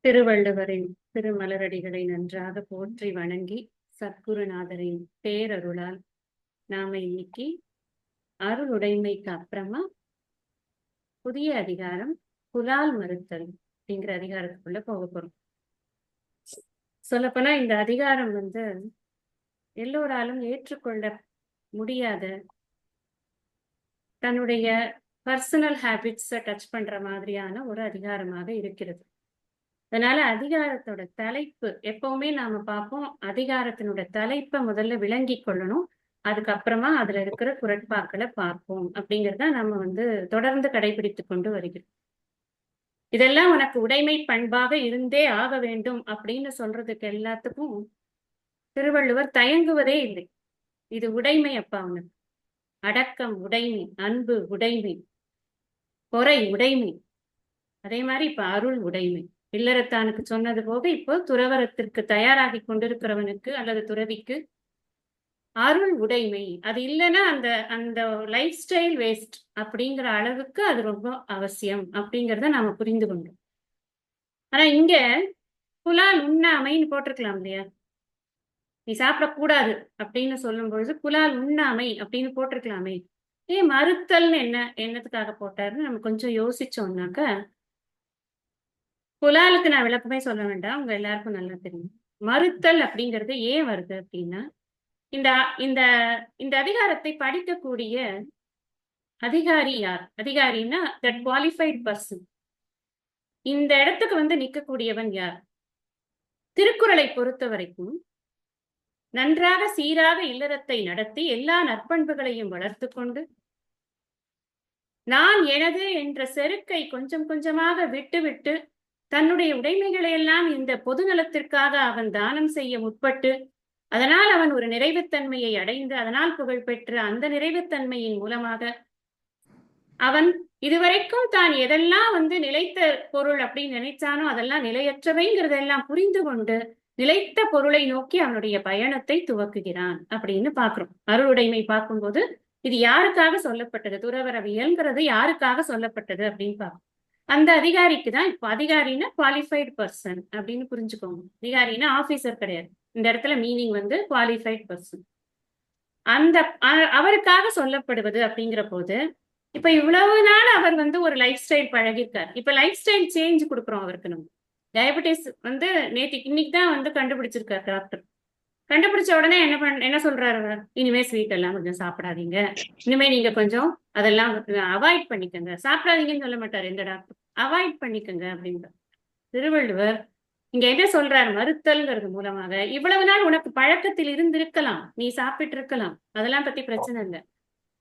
திருவள்ளுவரின் திருமலரடிகளை நன்றாக போற்றி வணங்கி சத்குருநாதரின் பேரருளால் நாம இன்னைக்கு அருளுடைமைக்கு அப்புறமா புதிய அதிகாரம் புலால் மறுத்தல் அப்படிங்கிற அதிகாரத்துக்குள்ள போக போறோம். சொல்லப்போனா இந்த அதிகாரம் எல்லோராலும் ஏற்றுக்கொள்ள முடியாத, தன்னுடைய பர்சனல் ஹேபிட்ஸை டச் பண்ற மாதிரியான ஒரு அதிகாரமாக இருக்கிறது. அதனால அதிகாரத்தோட தலைப்பு எப்பவுமே நாம பார்ப்போம். அதிகாரத்தினோட தலைப்பை முதல்ல விளங்கி கொள்ளணும், அதுக்கப்புறமா அதுல இருக்கிற குரட்பாக்களை பார்ப்போம் அப்படிங்கிறத நம்ம தொடர்ந்து கடைபிடித்து கொண்டு வருகிறோம். இதெல்லாம் உனக்கு உடைமை பண்பாக இருந்தே ஆக வேண்டும் அப்படின்னு சொல்றதுக்கு எல்லாத்துக்கும் திருவள்ளுவர் தயங்குவதே இல்லை. இது உடைமை அப்பா, உனக்கு அடக்கம் உடைமை, அன்பு உடைமை, பொறை உடைமை, அதே மாதிரி இப்ப அருள் உடைமை. இல்லறத்தானுக்கு சொன்னது போக இப்போ துறவரத்திற்கு தயாராகி கொண்டிருக்கிறவனுக்கு அல்லது துறவிக்கு அருள் உடைமை. அது இல்லைன்னா அந்த அந்த லைஃப் ஸ்டைல் வேஸ்ட் அப்படிங்கிற அளவுக்கு அது ரொம்ப அவசியம் அப்படிங்கிறத நாம புரிந்து கொண்டோம். ஆனா இங்க புலால் உண்ணாமைன்னு போட்டிருக்கலாம் இல்லையா? நீ சாப்பிடக்கூடாது அப்படின்னு சொல்லும் பொழுது புலால் உண்ணாமை அப்படின்னு போட்டிருக்கலாமே, ஏன் மறுத்தல்னு என்னத்துக்காக போட்டாருன்னு நம்ம கொஞ்சம் யோசிச்சோம்னாக்க, புலாலுக்கு நான் விளக்கமே சொல்ல வேண்டாம், உங்க எல்லாருக்கும் நல்லா தெரியும். மறுத்தல் அப்படிங்கிறது ஏன் வருது அப்படின்னா, இந்த இந்த இந்த அதிகாரத்தை படிக்கக்கூடிய அதிகாரி யார்? அதிகாரின்னா தட் குவாலிஃபைட் பர்சன். இந்த இடத்துக்கு நிற்கக்கூடியவன் யார்? திருக்குறளை பொறுத்த வரைக்கும் நன்றாக சீராக இல்லறத்தை நடத்தி எல்லா நற்பண்புகளையும் வளர்த்து கொண்டு நான் எனது என்ற செருக்கை கொஞ்சம் கொஞ்சமாக விட்டு தன்னுடைய உடைமைகளை எல்லாம் இந்த பொது நலத்திற்காக அவன் தானம் செய்ய முற்பட்டு, அதனால் அவன் ஒரு நிறைவுத்தன்மையை அடைந்து அதனால் புகழ் பெற்று அந்த நிறைவுத்தன்மையின் மூலமாக அவன் இதுவரைக்கும் தான் எதெல்லாம் நிலைத்த பொருள் அப்படின்னு நினைச்சானோ அதெல்லாம் நிலையற்றவைங்கிறதெல்லாம் புரிந்து கொண்டு நிலைத்த பொருளை நோக்கி அவனுடைய பயணத்தை துவக்குகிறான் அப்படின்னு பாக்குறோம். அருளுடைமை பார்க்கும்போது இது யாருக்காக சொல்லப்பட்டது, துறவரவியல்ங்கிறது யாருக்காக சொல்லப்பட்டது அப்படின்னு பார்ப்போம். அந்த அதிகாரிக்கு தான் இப்போ அதிகாரின்னா குவாலிஃபைடு பர்சன் அப்படின்னு புரிஞ்சுக்கோங்க. அதிகாரின்னா ஆபீசர் கிடையாது. இந்த இடத்துல மீனிங் குவாலிஃபைடு பர்சன். அந்த அவருக்காக சொல்லப்படுவது அப்படிங்கிற போது, இப்ப இவ்வளவு நாள் அவர் ஒரு லைஃப் ஸ்டைல் பழகிருக்கார். இப்ப லைஃப் ஸ்டைல் சேஞ்ச் கொடுக்குறோம் அவருக்கு. நம்ம டயபெட்டிஸ் நேற்றுக்கு இன்னைக்கு தான் கண்டுபிடிச்சிருக்காரு டாக்டர். கண்டுபிடிச்ச உடனே என்ன சொல்றாரு, இனிமே ஸ்வீட் எல்லாம் கொஞ்சம் சாப்பிடாதீங்க, இனிமே நீங்க கொஞ்சம் அதெல்லாம் அவாய்ட் பண்ணிக்கங்க. சாப்பிடாதீங்கன்னு சொல்ல மாட்டாரு எந்த டாக்டர், அவாய்ட் பண்ணிக்கங்க அப்படின்ற. திருவள்ளுவர் இங்க என்ன சொல்றாரு, மறுத்தல்ங்கிறது மூலமாக இவ்வளவு நாள் உனக்கு பழக்கத்தில் இருந்திருக்கலாம், நீ சாப்பிட்டு இருக்கலாம், அதெல்லாம் பத்தி பிரச்சனை இல்லை.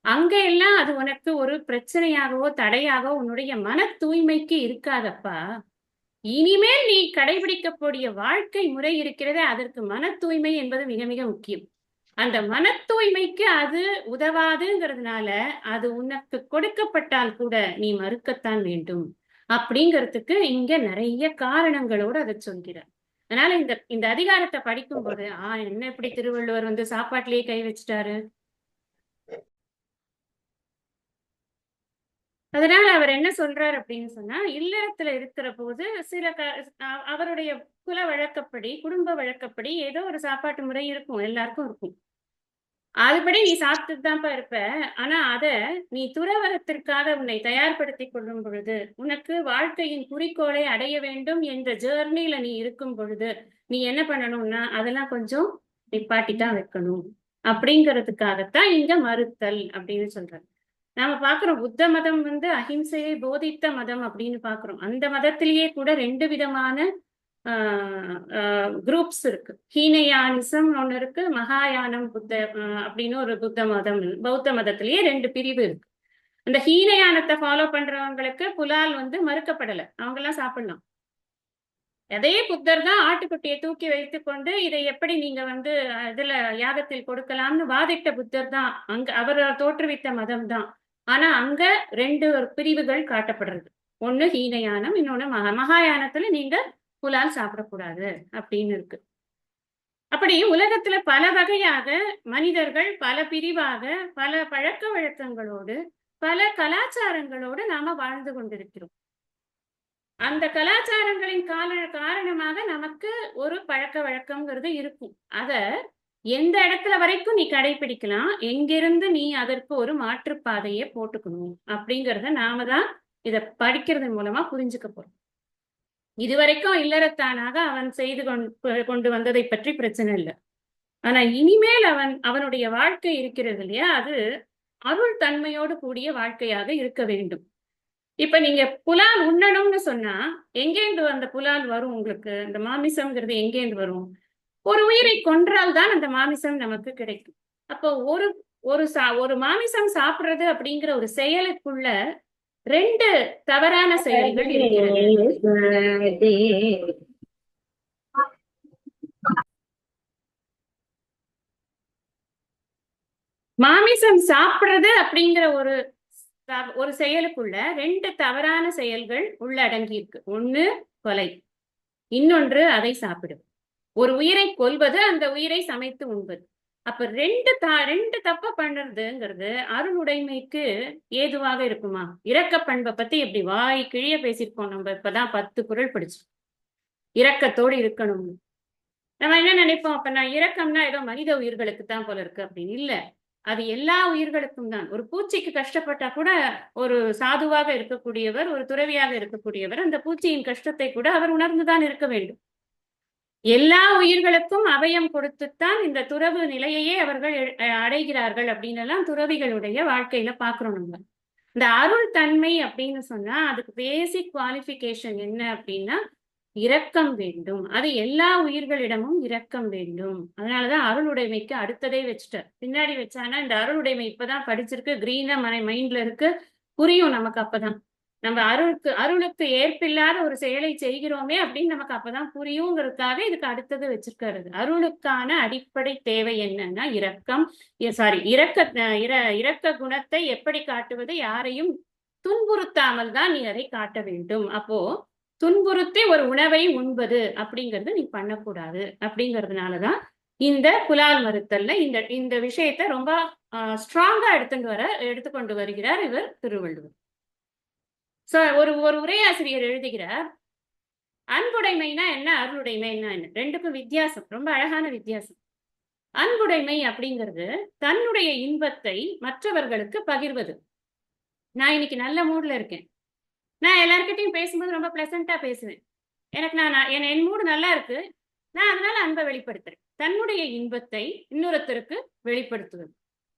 அங்க எல்லாம் அது உனக்கு ஒரு பிரச்சனையாகவோ தடையாகவோ உன்னுடைய மன தூய்மைக்கு இருக்காதப்பா. இனிமேல் நீ கடைபிடிக்கக்கூடிய வாழ்க்கை முறை இருக்கிறதே, அதற்கு மன தூய்மை என்பது மிக மிக முக்கியம். அந்த மன தூய்மைக்கு அது உதவாதுங்கிறதுனால அது உனக்கு கொடுக்கப்பட்டால் கூட நீ மறுக்கத்தான் வேண்டும் அப்படிங்கிறதுக்கு இங்க நிறைய காரணங்களோடு அதை சொல்கிறார். அதனால இந்த அதிகாரத்தை படிக்கும் போது என்ன இப்படி திருவள்ளுவர் சாப்பாட்டிலேயே கை வச்சுட்டாரு, அதனால அவர் என்ன சொல்றாரு அப்படின்னு சொன்னா, இல்லறத்துல இருக்கிற போது சில அவருடைய குல வழக்கப்படி, குடும்ப வழக்கப்படி ஏதோ ஒரு சாப்பாட்டு முறை இருக்கும், எல்லாருக்கும் இருக்கும். அதுபடி நீ சாப்பிட்டுட்டு தான்ப்பா இருப்ப. ஆனா நீ துறவரத்திற்காக உன்னை தயார்படுத்தி கொள்ளும் பொழுது, உனக்கு வாழ்க்கையின் குறிக்கோளை அடைய வேண்டும் என்ற ஜேர்னில நீ இருக்கும் பொழுது நீ என்ன பண்ணணும்னா அதெல்லாம் கொஞ்சம் நிப்பாட்டித்தான் வைக்கணும் அப்படிங்கிறதுக்காகத்தான் இங்க மறுத்தல் அப்படின்னு சொல்றாரு. நாம பாக்குறோம் புத்த மதம் அஹிம்சையை போதித்த மதம் அப்படின்னு பாக்குறோம். அந்த மதத்திலேயே கூட 2 விதமான குரூப்ஸ் இருக்கு. ஹீனயானிசம் ஒண்ணு இருக்கு, மகாயானம் புத்த அப்படின்னு ஒரு புத்த மதம், பௌத்த மதத்திலேயே 2 பிரிவு இருக்கு. அந்த ஹீனயானத்தை ஃபாலோ பண்றவங்களுக்கு புலால் மறுக்கப்படலை, அவங்க எல்லாம் சாப்பிடலாம். அதே புத்தர் தான் ஆட்டுக்குட்டியை தூக்கி வைத்து கொண்டு இதை எப்படி நீங்க இதுல யாகத்தில் கொடுக்கலாம்னு வாதிட்ட புத்தர் தான். அங்க அவர் தோற்றுவித்த மதம் தான். ஆனா அங்க 2 பிரிவுகள் காட்டப்படுறது. ஒண்ணு ஹீனயானம், இன்னொன்னு மகாயானத்துல நீங்க புலால் சாப்பிடக்கூடாது அப்படின்னு இருக்கு. அப்படி உலகத்துல பல வகையாக மனிதர்கள் பல பிரிவாக பல பழக்க வழக்கங்களோடு பல கலாச்சாரங்களோடு நாம வாழ்ந்து கொண்டிருக்கிறோம். அந்த கலாச்சாரங்களின் காரணமாக நமக்கு ஒரு பழக்க வழக்கம்ங்கிறது இருக்கும். அத எந்த இடத்துல வரைக்கும் நீ கடைபிடிக்கலாம், எங்கிருந்து நீ அதற்கு ஒரு மாற்றுப்பாதையை போட்டுக்கணும் அப்படிங்கிறத நாம தான் இத படிக்கிறதன் மூலமா புரிஞ்சுக்க போறோம். இதுவரைக்கும் இல்லறத்தானாக அவன் செய்து கொண்டு வந்ததை பற்றி பிரச்சனை இல்லை. ஆனா இனிமேல் அவனுடைய வாழ்க்கை இருக்கிறது இல்லையா, அது அருள் தன்மையோடு கூடிய வாழ்க்கையாக இருக்க வேண்டும். இப்ப நீங்க புலால் உண்ணணும்னு சொன்னா எங்கேந்து அந்த புலால் வரும்? உங்களுக்கு இந்த மாமிசம்ங்கிறது எங்கேந்து வரும்? ஒரு உயிரை கொன்றால் தான் அந்த மாமிசம் நமக்கு கிடைக்கும். அப்போ ஒரு மாமிசம் சாப்பிடுறது அப்படிங்கிற ஒரு செயலுக்குள்ள 2 தவறான செயல்கள் இருக்கிறது. மாமிசம் சாப்பிடுறது அப்படிங்கிற ஒரு செயலுக்குள்ள 2 தவறான செயல்கள் உள்ளடங்கி இருக்கு. ஒண்ணு கொலை, இன்னொன்று அதை சாப்பிடுவது. ஒரு உயிரை கொல்வது, அந்த உயிரை சமைத்து உண்பது. அப்ப 2 தப்ப பண்ணுறதுங்கிறது அருளுடைமைக்கு ஏதுவாக இருக்குமா? இரக்க பண்பை பத்தி எப்படி வாய் கிழிய பேசியிருக்கோம். நம்ம இப்பதான் 10 குறள் படிச்சோம். இரக்கத்தோடு இருக்கணும்னு. நம்ம என்ன நினைப்போம், அப்ப நான் இரக்கம்னா ஏதோ மனித உயிர்களுக்கு தான் போல இருக்கு அப்படின்னு. இல்ல, அது எல்லா உயிர்களுக்கும் தான். ஒரு பூச்சிக்கு கஷ்டப்பட்டா கூட ஒரு சாதுவாக இருக்கக்கூடியவர், ஒரு துறவியாக இருக்கக்கூடியவர், அந்த பூச்சியின் கஷ்டத்தை கூட அவர் உணர்ந்துதான் இருக்க வேண்டும். எல்லா உயிர்களுக்கும் அபயம் கொடுத்துத்தான் இந்த துறவு நிலையையே அவர்கள் அடைகிறார்கள் அப்படின்னு எல்லாம் துறவிகளுடைய வாழ்க்கையில பாக்குறோம். நம்ம இந்த அருள் தன்மை அப்படின்னு சொன்னா அதுக்கு பேசிக் குவாலிபிகேஷன் என்ன அப்படின்னா இரக்கம் வேண்டும். அது எல்லா உயிர்களிடமும் இரக்கம் வேண்டும். அதனாலதான் அருளுடைமைக்கு அடுத்ததே வச்சுட்டார். பின்னாடி வச்சானா இந்த அருளுடைமை இப்பதான் படிச்சிருக்கு, கிரீனா மைண்ட்ல இருக்கு, புரியும் நமக்கு. அப்பதான் நம்ம அருளுக்கு ஏற்பில்லாத ஒரு செயலை செய்கிறோமே அப்படின்னு நமக்கு அப்பதான் புரியுங்கிறதுக்காக இதுக்கு அடுத்தது வச்சிருக்காரு. அருளுக்கான அடிப்படை தேவை என்னன்னா இரக்கம். இரக்க குணத்தை எப்படி காட்டுவது? யாரையும் துன்புறுத்தாமல் தான் நீ அதை காட்ட வேண்டும். அப்போ துன்புறுத்தி ஒரு உணவை உண்பது அப்படிங்கிறது நீ பண்ணக்கூடாது. அப்படிங்கிறதுனாலதான் இந்த புலால் மறுத்தல்ல இந்த விஷயத்த ரொம்ப ஸ்ட்ராங்கா எடுத்துக்கொண்டு வருகிறார் இவர் திருவள்ளுவர். ஒரு உரையாசிரியர் எழுதுகிறார், அன்புடைமைனா என்ன, அருளுடைமைனா என்ன? 2க்கும் வித்தியாசம், ரொம்ப அழகான வித்தியாசம். அன்புடைமை அப்படிங்கிறது தன்னுடைய இன்பத்தை மற்றவர்களுக்கு பகிர்வது. நான் இன்னைக்கு நல்ல மூட்ல இருக்கேன், நான் எல்லார்கிட்டையும் பேசும்போது ரொம்ப பிளசண்டா பேசுவேன், என் மூடு நல்லா இருக்கு, நான் அதனால அன்பை வெளிப்படுத்துறேன். தன்னுடைய இன்பத்தை இன்னொருத்தருக்கு வெளிப்படுத்துவது.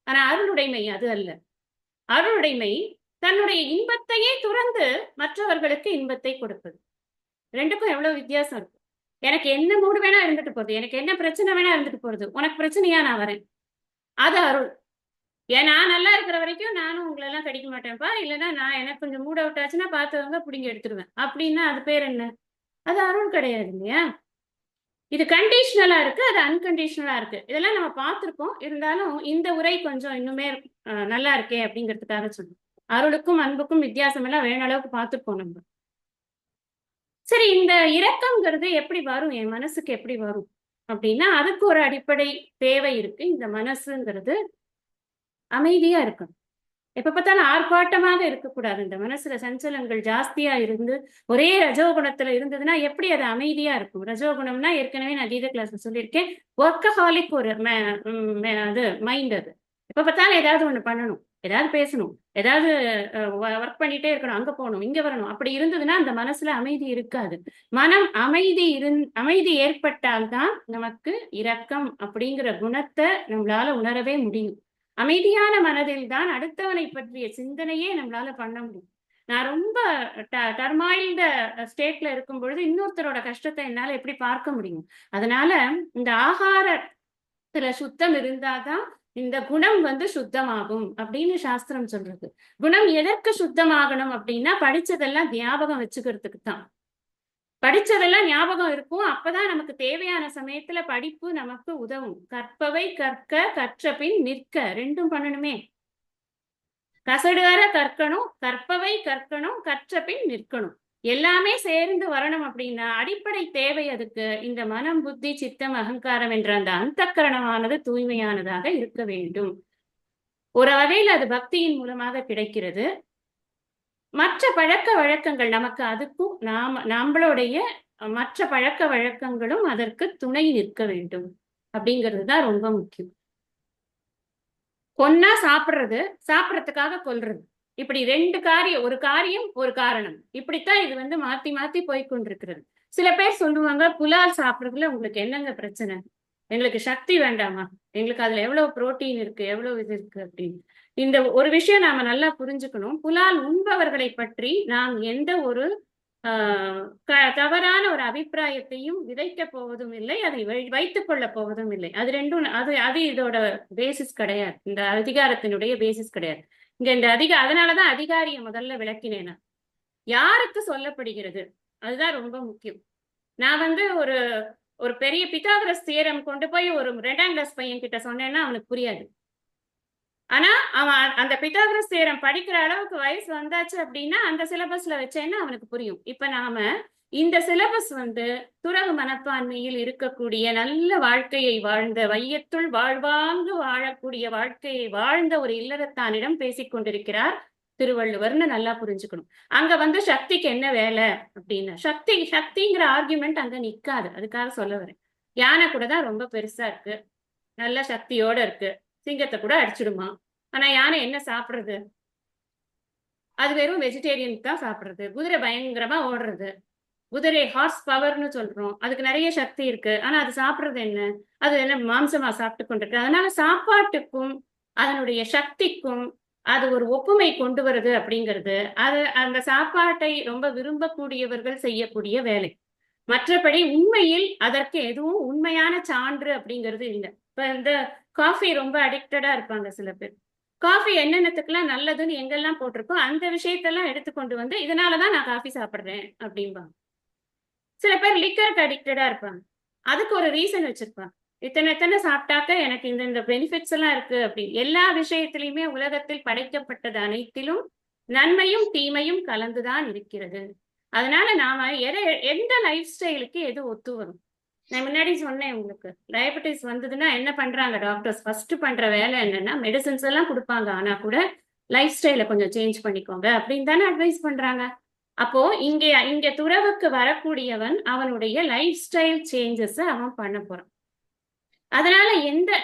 ஆனா அருளுடைமை அது அல்ல. அருளுடைமை தன்னுடைய இன்பத்தையே துறந்து மற்றவர்களுக்கு இன்பத்தை கொடுப்பது. 2க்கும் எவ்வளவு வித்தியாசம் இருக்கு. எனக்கு என்ன மூடு வேணா இருந்துட்டு போறது, எனக்கு என்ன பிரச்சனை வேணா இருந்துட்டு போறது, உனக்கு பிரச்சனையா நான் வரேன், அது அருள். நான் நல்லா இருக்கிற வரைக்கும் நானும் உங்களை எல்லாம் கடிக்க மாட்டேன்ப்பா, இல்லைன்னா எனக்கு கொஞ்சம் மூட் அவுட் ஆச்சுன்னா பார்த்தவங்க பிடிங்கி எடுத்துருவேன் அப்படின்னா அது பேர் என்ன? அது அருள் கிடையாது இல்லையா? இது கண்டிஷனலா இருக்கு, அது அன்கண்டிஷனலா இருக்கு. இதெல்லாம் நம்ம பார்த்திருக்கோம். இருந்தாலும் இந்த உரை கொஞ்சம் இன்னுமே நல்லா இருக்கே அப்படிங்கிறதுக்காக சொல்லுவோம். அருளுக்கும் அன்புக்கும் வித்தியாசம் எல்லாம் வேண அளவுக்கு பார்த்துருப்போம் நம்ம. சரி, இந்த இரக்கம்ங்கிறது எப்படி வரும், என் மனசுக்கு எப்படி வரும் அப்படின்னா அதுக்கு ஒரு அடிப்படை தேவை இருக்கு. இந்த மனசுங்கிறது அமைதியா இருக்கணும். எப்ப பார்த்தாலும் ஆர்ப்பாட்டமாக இருக்கக்கூடாது. இந்த மனசுல சஞ்சலங்கள் ஜாஸ்தியா இருந்து ஒரே ரஜோகுணத்துல இருந்ததுன்னா எப்படி அது அமைதியா இருக்கும்? ரஜோகுணம்னா ஏற்கனவே நான் கீத கிளாஸ்ல சொல்லியிருக்கேன், ஒர்க்கஹாலிக் ஒரு அது மைண்ட். அது எப்ப பார்த்தாலும் ஏதாவது ஒண்ணு பண்ணணும், ஏதாவது பேசணும், ஏதாவது ஒர்க் பண்ணிட்டே இருக்கணும், அங்க போகணும், இங்க வரணும். அப்படி இருந்ததுன்னா அந்த மனசுல அமைதி இருக்காது. மனம் அமைதி ஏற்பட்டால்தான் நமக்கு இரக்கம் அப்படிங்கிற குணத்தை நம்மளால உணரவே முடியும். அமைதியான மனதில் தான் அடுத்தவனை பற்றிய சிந்தனையே நம்மளால பண்ண முடியும். நான் ரொம்ப டர்மாயில்ட ஸ்டேட்ல இருக்கும் பொழுது இன்னொருத்தரோட கஷ்டத்தை என்னால எப்படி பார்க்க முடியும்? அதனால இந்த ஆகாரத்துல சுத்தம் இருந்தாதான் இந்த குணம் சுத்தமாகும் அப்படின்னு சாஸ்திரம் சொல்றது. குணம் எதற்கு சுத்தமாகணும் அப்படின்னா படிச்சதெல்லாம் ஞாபகம் வச்சுக்கிறதுக்கு தான். படிச்சதெல்லாம் ஞாபகம் இருக்கும். அப்பதான் நமக்கு தேவையான சமயத்துல படிப்பு நமக்கு உதவும். கற்பவை கற்க, கற்ற பின் நிற்க, 2ம் பண்ணணுமே. கசடுவர கற்கணும், கற்பவை கற்கணும், கற்ற பின் நிற்கணும். எல்லாமே சேர்ந்து வரணும் அப்படின்னா அடிப்படை தேவை அதுக்கு இந்த மனம், புத்தி, சித்தம், அகங்காரம் என்ற அந்த அந்தக்கரணமானது தூய்மையானதாக இருக்க வேண்டும். ஒரு வகையில் அது பக்தியின் மூலமாக கிடைக்கிறது. மற்ற பழக்க வழக்கங்கள் நமக்கு அதுக்கும் நம்மளுடைய மற்ற பழக்க வழக்கங்களும் அதற்கு துணை நிற்க வேண்டும் அப்படிங்கிறது தான் ரொம்ப முக்கியம். கொன்னா சாப்பிடுறதுக்காக கொல்றது, இப்படி ரெண்டு காரியம், ஒரு காரியம் ஒரு காரணம், இப்படித்தான் இது மாத்தி மாத்தி போய்கொண்டிருக்கிறது. சில பேர் சொல்லுவாங்க, புலால் சாப்பிடுறதுல உங்களுக்கு என்னங்க பிரச்சனை, எங்களுக்கு சக்தி வேண்டாமா, எங்களுக்கு அதுல எவ்வளவு புரோட்டீன் இருக்கு, எவ்வளவு இது இருக்கு அப்படின்னு. இந்த ஒரு விஷயம் நாம நல்லா புரிஞ்சுக்கணும். புலால் உண்பவர்களை பற்றி நாம் எந்த ஒரு தவறான ஒரு அபிப்பிராயத்தையும் விதைக்க போவதும் இல்லை, அதை வைத்துக் கொள்ள போவதும் இல்லை. அது ரெண்டும் அது இதோட பேசிஸ் கிடையாது, இந்த அதிகாரத்தினுடைய பேசிஸ் கிடையாது. இங்க இந்த அதனாலதான் அதிகாரியை முதல்ல விளக்கினேன். யாருக்கு சொல்லப்படுகிறது அதுதான் ரொம்ப முக்கியம். நான் ஒரு ஒரு பெரிய பித்தாகரஸ் தியரம் கொண்டு போய் ஒரு 2ஆம் கிளாஸ் பையன் கிட்ட சொன்னேன்னா அவனுக்கு புரியாது. ஆனா அவன் அந்த பித்தாகரஸ் தியரம் படிக்கிற அளவுக்கு வயசு வந்தாச்சு அப்படின்னா அந்த சிலபஸ்ல வச்சேன்னா அவனுக்கு புரியும். இப்ப நாம இந்த சிலபஸ் துறவு மனப்பான்மையில் இருக்கக்கூடிய நல்ல வாழ்க்கையை வாழ்ந்த, வையத்துள் வாழ்வாங்கு வாழக்கூடிய வாழ்க்கையை வாழ்ந்த ஒரு இல்லறத்தானிடம் பேசிக்கொண்டிருக்கிறார் திருவள்ளுவர்னு நல்லா புரிஞ்சுக்கணும். அங்க சக்திக்கு என்ன வேலை அப்படின்னா, சக்திங்கிற ஆர்குமெண்ட் அங்க நிக்காது. அதுக்காக சொல்ல வரேன். யானை கூட தான் ரொம்ப பெருசா இருக்கு, நல்ல சக்தியோட இருக்கு, சிங்கத்தை கூட அடிச்சிடுமா. ஆனா யானை என்ன சாப்பிடுறது, அது வெறும் வெஜிடேரியன் தான் சாப்பிடுறது. குதிரை பயங்கரமா ஓடுறது, குதிரை ஹார்ஸ் பவர்னு சொல்றோம், அதுக்கு நிறைய சக்தி இருக்கு. ஆனா அது சாப்பிடுறது என்ன, அது என்ன மாம்சமா சாப்பிட்டு கொண்டிருக்கு. அதனால சாப்பாட்டுக்கும் அதனுடைய சக்திக்கும் அது ஒரு ஒப்புமை கொண்டு வருது அப்படிங்கிறது அது அந்த சாப்பாட்டை ரொம்ப விரும்பக்கூடியவர்கள் செய்யக்கூடிய வேலை. மற்றபடி உண்மையில் அதற்கு எதுவும் உண்மையான சான்று அப்படிங்கிறது இல்லை. இப்ப இந்த காஃபி ரொம்ப அடிக்டடா இருப்பாங்க சில பேர். காஃபி என்னென்னத்துக்கெல்லாம் நல்லதுன்னு எங்கெல்லாம் போட்டிருக்கோ அந்த விஷயத்தெல்லாம் எடுத்துக்கொண்டு இதனாலதான் நான் காஃபி சாப்பிடுறேன் அப்படிம்பாங்க. சில பேர் லிக்கருக்கு அடிக்டடா இருப்பாங்க, அதுக்கு ஒரு ரீசன் வச்சிருப்பாங்க. இத்தனை சாப்பிட்டாக்க எனக்கு இந்த பெனிஃபிட்ஸ் எல்லாம் இருக்கு அப்படின்னு. எல்லா விஷயத்திலையுமே உலகத்தில் படைக்கப்பட்டது அனைத்திலும் நன்மையும் தீமையும் கலந்துதான் இருக்கிறது. அதனால நாம எந்த லைஃப் ஸ்டைலுக்கு எது ஒத்து வரும். நான் முன்னாடி சொன்னேன் உங்களுக்கு, டயபெட்டிஸ் வந்ததுன்னா என்ன பண்றாங்க டாக்டர்ஸ், ஃபர்ஸ்ட் பண்ற வேலை என்னன்னா மெடிசன்ஸ் எல்லாம் கொடுப்பாங்க, ஆனா கூட லைஃப் ஸ்டைலை கொஞ்சம் சேஞ்ச் பண்ணிக்கோங்க அப்படின்னு தானே அட்வைஸ் பண்றாங்க. அப்போ இங்க துறவுக்கு வரக்கூடியவன் அவனுடைய லைஃப் ஸ்டைல் சேஞ்சஸ் அவன் பண்ண போறான். அதனால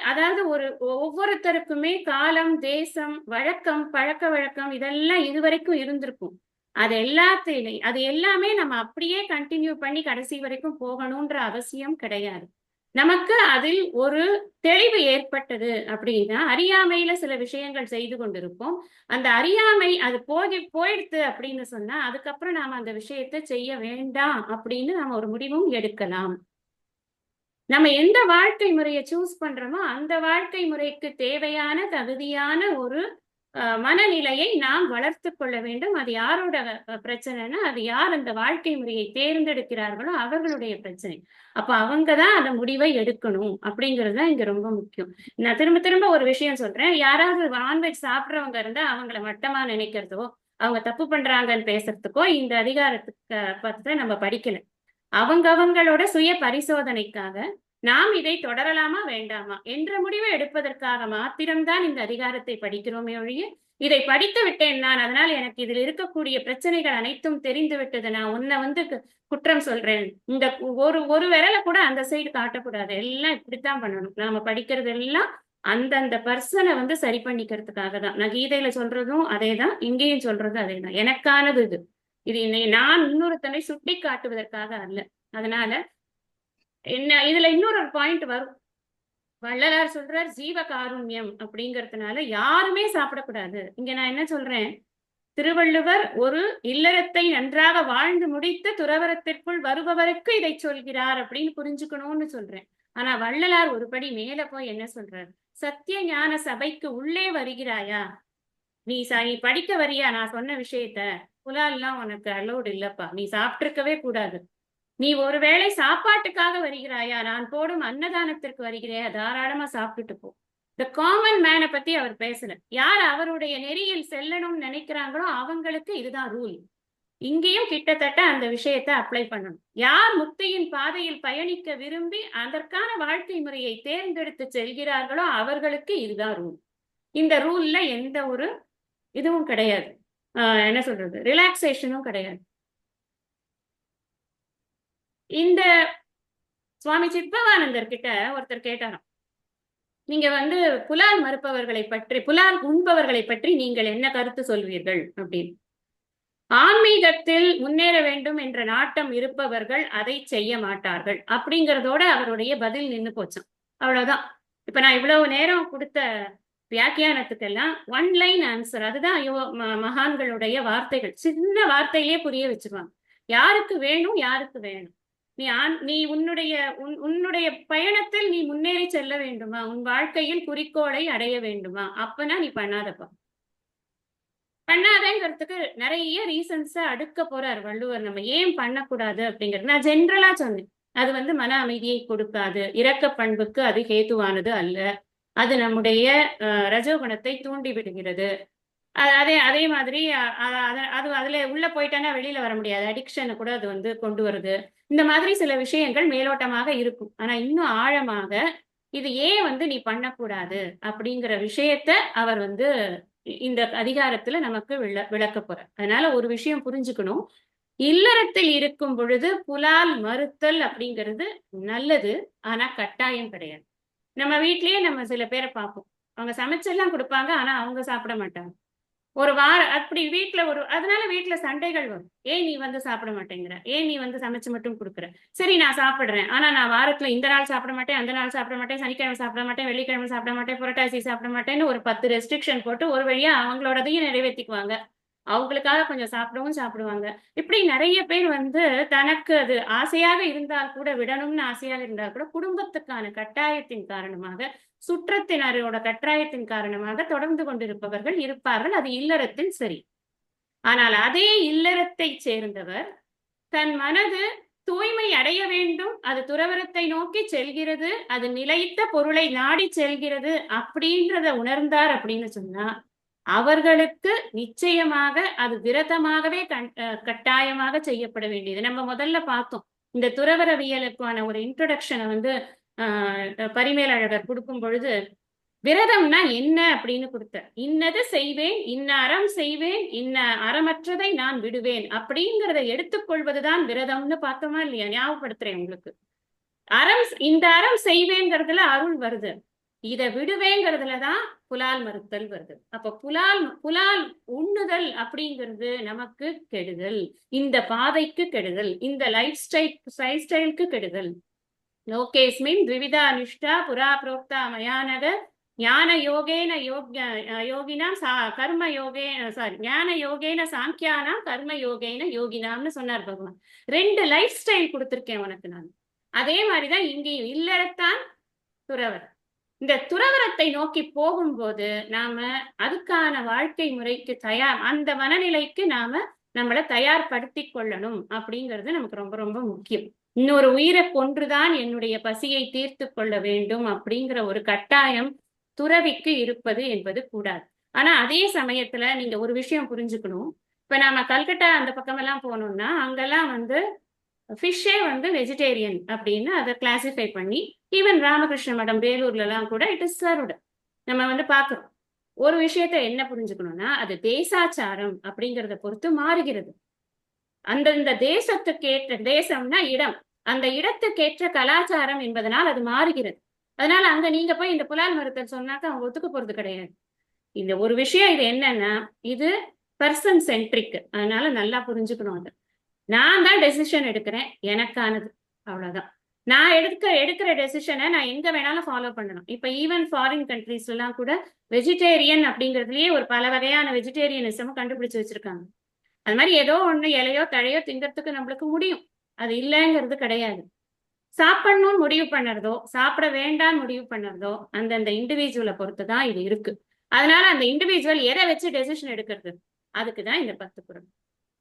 அதாவது ஒவ்வொருத்தருக்குமே காலம், தேசம், வழக்கம், பழக்க வழக்கம் இதெல்லாம் இதுவரைக்கும் இருந்திருக்கும். அது எல்லாமே நம்ம அப்படியே கண்டினியூ பண்ணி கடைசி வரைக்கும் போகணும்ன்ற அவசியம் கிடையாது. நமக்கு அதில் ஒரு தெளிவு ஏற்பட்டது அப்படின்னா, அறியாமையில சில விஷயங்கள் செய்து கொண்டிருப்போம். அந்த அறியாமை அது போயிடுத்து அப்படின்னு சொன்னா அதுக்கப்புறம் நாம அந்த விஷயத்தை செய்ய வேண்டாம் அப்படின்னு நம்ம ஒரு முடிவும் எடுக்கலாம். நம்ம எந்த வாழ்க்கை முறையை சூஸ் பண்றோமோ அந்த வாழ்க்கை முறைக்கு தேவையான தகுதியான ஒரு மனநிலையை நாம் வளர்த்து கொள்ள வேண்டும். அது யாரோட பிரச்சனைனா, அது யார் அந்த வாழ்க்கை முறையை தேர்ந்தெடுக்கிறார்களோ அவர்களுடைய பிரச்சனை. அப்ப அவங்கதான் அந்த முடிவை எடுக்கணும் அப்படிங்கிறது தான் இங்க ரொம்ப முக்கியம். நான் திரும்ப திரும்ப ஒரு விஷயம் சொல்றேன், யாராவது நான்வெஜ் சாப்பிட்றவங்க இருந்தா அவங்கள மட்டமா நினைக்கிறதோ, அவங்க தப்பு பண்றாங்கன்னு பேசுறதுக்கோ இந்த அதிகாரத்துக்கு பார்த்து நம்ம படிக்கல. அவங்களோட சுய பரிசோதனைக்காக நாம் இதை தொடரலாமா வேண்டாமா என்ற முடிவை எடுப்பதற்காக மாத்திரம்தான் இந்த அதிகாரத்தை படிக்கிறோமே ஒழிய, இதை படித்து விட்டேன் நான், அதனால் எனக்கு இதில் இருக்கக்கூடிய பிரச்சனைகள் அனைத்தும் தெரிந்து விட்டது, நான் உன்னை குற்றம் சொல்றேன், இந்த ஒரு விரலை கூட அந்த சைடு காட்டக்கூடாது, எல்லாம் இப்படித்தான் பண்ணணும். நாம படிக்கிறது எல்லாம் அந்தந்த பர்சனை சரி பண்ணிக்கிறதுக்காக தான். நான் கீதையில சொல்றதும் அதே தான், இங்கேயும் சொல்றதும் அதே தான். எனக்கானது இது நான் இன்னொருத்தனை சுட்டி காட்டுவதற்காக அல்ல. அதனால இதுல இன்னொரு பாயிண்ட் வரும். வள்ளலார் சொல்றார் ஜீவ காருண்யம் அப்படிங்கறதுனால யாருமே சாப்பிடக்கூடாது. இங்க நான் என்ன சொல்றேன், திருவள்ளுவர் ஒரு இல்லறத்தை நன்றாக வாழ்ந்து முடித்து துறவரத்திற்குள் வருபவருக்கு இதை சொல்கிறார் அப்படின்னு புரிஞ்சுக்கணும்னு சொல்றேன். ஆனா வள்ளலார் ஒரு படி மேல போய் என்ன சொல்றார், சத்திய ஞான சபைக்கு உள்ளே வருகிறாயா, நீ படிக்க வரியா, நான் சொன்ன விஷயத்த, புலால்லாம் உனக்கு அலோடு இல்லப்பா, நீ சாப்பிட்டிருக்கவே கூடாது. நீ ஒருவேளை சாப்பாட்டுக்காக வருகிறாயா, நான் போடும் அன்னதானத்திற்கு வருகிறாயா, தாராளமா சாப்பிட்டுட்டு போ. இந்த காமன் மேனை பத்தி அவர் பேசல. யார் அவருடைய நெறியில் செல்லணும்னு நினைக்கிறாங்களோ அவங்களுக்கு இதுதான் ரூல். இங்கேயும் கிட்டத்தட்ட அந்த விஷயத்தை அப்ளை பண்ணணும். யார் முக்தியின் பாதையில் பயணிக்க விரும்பி அதற்கான வாழ்க்கை முறையை தேர்ந்தெடுத்து செல்கிறார்களோ அவர்களுக்கு இதுதான் ரூல். இந்த ரூல்ல எந்த ஒரு இதுவும் கிடையாது. என்ன சொல்றது, ரிலாக்ஸேஷனும் கிடையாது. இந்த சுவாமி சித்பவானந்தர் கிட்ட ஒருத்தர் கேட்டாராம், நீங்க வந்து புலால் மறுப்பவர்களை பற்றி, புலால் உண்பவர்களை பற்றி நீங்கள் என்ன கருத்து சொல்வீர்கள் அப்படின்னு. ஆன்மீகத்தில் முன்னேற வேண்டும் என்ற நாட்டம் இருப்பவர்கள் அதை செய்ய மாட்டார்கள் அப்படிங்கறதோட அவருடைய பதில் நின்னு போச்சாம். அவ்வளவுதான். இப்ப நான் இவ்வளவு நேரம் கொடுத்த வியாக்கியானத்துக்கெல்லாம் ஒன் லைன் ஆன்சர். அதுதான் மகான்களுடைய வார்த்தைகள். சின்ன வார்த்தையிலேயே புரிய வச்சிருவாங்க. யாருக்கு வேணும், யாருக்கு வேணும். நீ உன்னுடைய பயணத்தில் நீ முன்னேறி செல்ல வேண்டுமா, உன் வாழ்க்கையில் குறிக்கோளை அடைய வேண்டுமா, அப்பனா நீ பண்ணாதப்பா. பண்ணாதேங்கிறதுக்கு நிறைய ரீசன்ஸ அடுக்க போறார் வள்ளுவர். நம்ம ஏன் பண்ணக்கூடாது அப்படிங்கிறது நான் ஜென்ரலா சொன்னேன். அது வந்து மன அமைதியை கொடுக்காது, இரக்க பண்புக்கு அது ஹேத்துவானது அல்ல, அது நம்முடைய ரஜோகுணத்தை தூண்டி விடுகிறது. அதே அதே மாதிரி அது அதுல உள்ள போயிட்டானா வெளியில வர முடியாது. அடிக்ஷனை கூட அது வந்து கொண்டு வருது. இந்த மாதிரி சில விஷயங்கள் மேலோட்டமாக இருக்கும். ஆனா இன்னும் ஆழமாக இது ஏன் வந்து நீ பண்ணக்கூடாது அப்படிங்கிற விஷயத்த அவர் வந்து இந்த அதிகாரத்துல நமக்கு விளக்க போறார். அதனால ஒரு விஷயம் புரிஞ்சுக்கணும். இல்லறத்தில் இருக்கும் பொழுது புலால் மறுத்தல் அப்படிங்கிறது நல்லது, ஆனா கட்டாயம் கிடையாது. நம்ம வீட்லயே நம்ம சில பேரை பார்ப்போம். அவங்க சமைச்செல்லாம் கொடுப்பாங்க, ஆனா அவங்க சாப்பிட மாட்டாங்க. ஒரு வாரம் அப்படி வீட்டுல அதனால வீட்டுல சண்டைகள் வரும். ஏன் நீ வந்து சாப்பிட மாட்டேங்கிற, ஏன் நீ வந்து சமைச்சு மட்டும் கொடுக்குற. சரி நான் சாப்பிடுறேன், ஆனா நான் வாரத்துல இந்த நாள் சாப்பிட மாட்டேன், அந்த நாள் சாப்பிட மாட்டேன், சனிக்கிழமை சாப்பிட மாட்டேன், வெள்ளிக்கிழமை சாப்பிட மாட்டேன், புரட்டாசி சாப்பிட மாட்டேன்னு ஒரு 10 ரெஸ்ட்ரிக்ஷன் போட்டு ஒரு வழியா அவங்களோடதையும் நிறைவேற்றிக்குவாங்க. அவங்களுக்காக கொஞ்சம் சாப்பிடவும் சாப்பிடுவாங்க. இப்படி நிறைய பேர் வந்து தனக்கு அது ஆசையாக இருந்தால் கூட, விடணும்னு ஆசையாக இருந்தால் கூட, குடும்பத்துக்கான கட்டாயத்தின் காரணமாக, சுற்றத்தினரோட கட்டாயத்தின் காரணமாக தொடர்ந்து கொண்டிருப்பவர்கள் இருப்பார்கள். அது இல்லறத்தில் சரி. ஆனால் அதே இல்லறத்தை சேர்ந்தவர் தன் மனது தூய்மை அடைய வேண்டும், அது துறவரத்தை நோக்கி செல்கிறது, அது நிலைத்த பொருளை நாடி செல்கிறது அப்படின்றத உணர்ந்தார் அப்படின்னு சொன்னா, அவர்களுக்கு நிச்சயமாக அது விரதமாகவே கட்டாயமாக செய்யப்பட வேண்டியது. நம்ம முதல்ல பார்த்தோம், இந்த துறவரவியலுக்கான ஒரு இன்ட்ரோடக்ஷனை வந்து பரிமேலழகர் கொடுக்கும் பொழுது, விரதம்னா என்ன அப்படின்னு கொடுத்த, இன்னது செய்வேன், இன்ன அறம் செய்வேன், இன்ன அறமற்றதை நான் விடுவேன் அப்படிங்கிறத எடுத்துக்கொள்வதுதான் விரதம்னு பார்த்தோமா இல்லையா? ஞாபகப்படுத்துறேன் உங்களுக்கு. இந்த அறம் செய்வேங்கிறதுல அருள் வருது, இதை விடுவேங்கிறதுலதான் புலால் மறுத்தல் வருது. அப்ப புலால் உண்ணுதல் அப்படிங்கிறது நமக்கு கெடுதல், இந்த பாதைக்கு கெடுதல், இந்த லைஃப் ஸ்டைலுக்கு கெடுதல். லோகேஸ்மின் த்விவிதா நிஷ்டா புரா புரோக்தா மயானக ஞான யோகேன யோகினாம் கர்ம யோகே ஞான யோகேன சாங்கியானாம் கர்ம யோகேன யோகினாம்னு சொன்னார் பகவான். 2 லைஃப் ஸ்டைல் கொடுத்திருக்கேன் உனக்கு நான். அதே மாதிரிதான் இங்கேயும் இல்லறத்தான் துறவர். இந்த துறவரத்தை நோக்கி போகும்போது நாம அதுக்கான வாழ்க்கை முறைக்கு அந்த மனநிலைக்கு நாம நம்மளை தயார்படுத்தி கொள்ளணும் அப்படிங்கிறது நமக்கு ரொம்ப ரொம்ப முக்கியம். இன்னொரு உயிரை கொன்றுதான் என்னுடைய பசியை தீர்த்து கொள்ள வேண்டும் அப்படிங்கிற ஒரு கட்டாயம் துறவிக்கு இருப்பது என்பது கூடாது. ஆனா அதே சமயத்துல நீங்க ஒரு விஷயம் புரிஞ்சுக்கணும். இப்ப நாம கல்கட்டா அந்த பக்கமெல்லாம் போனோம்னா அங்கெல்லாம் வந்து ஃபிஷ்ஷே வந்து வெஜிடேரியன் அப்படின்னு அதை கிளாசிஃபை பண்ணி, ஈவன் ராமகிருஷ்ண மடம் வேலூர்ல எல்லாம் கூட இட் இஸ் சர்வ்டு. நம்ம வந்து பாக்குறோம். ஒரு விஷயத்த என்ன புரிஞ்சுக்கணும்னா, அது தேசாச்சாரம் அப்படிங்கிறத பொறுத்து மாறுகிறது. அந்தந்த தேசத்துக்கேற்ற, தேசம்னா இடம், அந்த இடத்துக்கேற்ற கலாச்சாரம் என்பதனால் அது மாறுகிறது. அதனால அங்க நீங்க போய் இந்த புலால் மறுத்தல் சொன்னாக்க அவங்க ஒத்துக்க போறது கிடையாது. இந்த ஒரு விஷயம் இது என்னன்னா, இது பர்சன் சென்ட்ரிக். அதனால நல்லா புரிஞ்சுக்கணும். அது நான் தான் டெசிஷன் எடுக்கிறேன், எனக்கானது, அவ்வளவுதான். நான் எடுக்கிற டெசிஷனை நான் எங்க வேணாலும் ஃபாலோ பண்ணணும். இப்ப ஈவன் ஃபாரின் கண்ட்ரீஸ்ல எல்லாம் கூட வெஜிடேரியன் அப்படிங்கிறதுலயே ஒரு பல வகையான வெஜிடேரியனிசம் கண்டுபிடிச்சு வச்சிருக்காங்க. அது மாதிரி ஏதோ ஒண்ணு இலையோ தழையோ திங்கிறதுக்கு நம்மளுக்கு முடியும், அது இல்லைங்கிறது கிடையாது. சாப்பிடணும்னு முடிவு பண்ணுறதோ சாப்பிட வேண்டாம்னு முடிவு பண்ணுறதோ அந்தந்த இண்டிவிஜுவலை பொறுத்துதான் இது இருக்கு. அதனால அந்த இண்டிவிஜுவல் எதை வச்சு டெசிஷன் எடுக்கிறது, அதுக்குதான் இந்த 10 குறள்.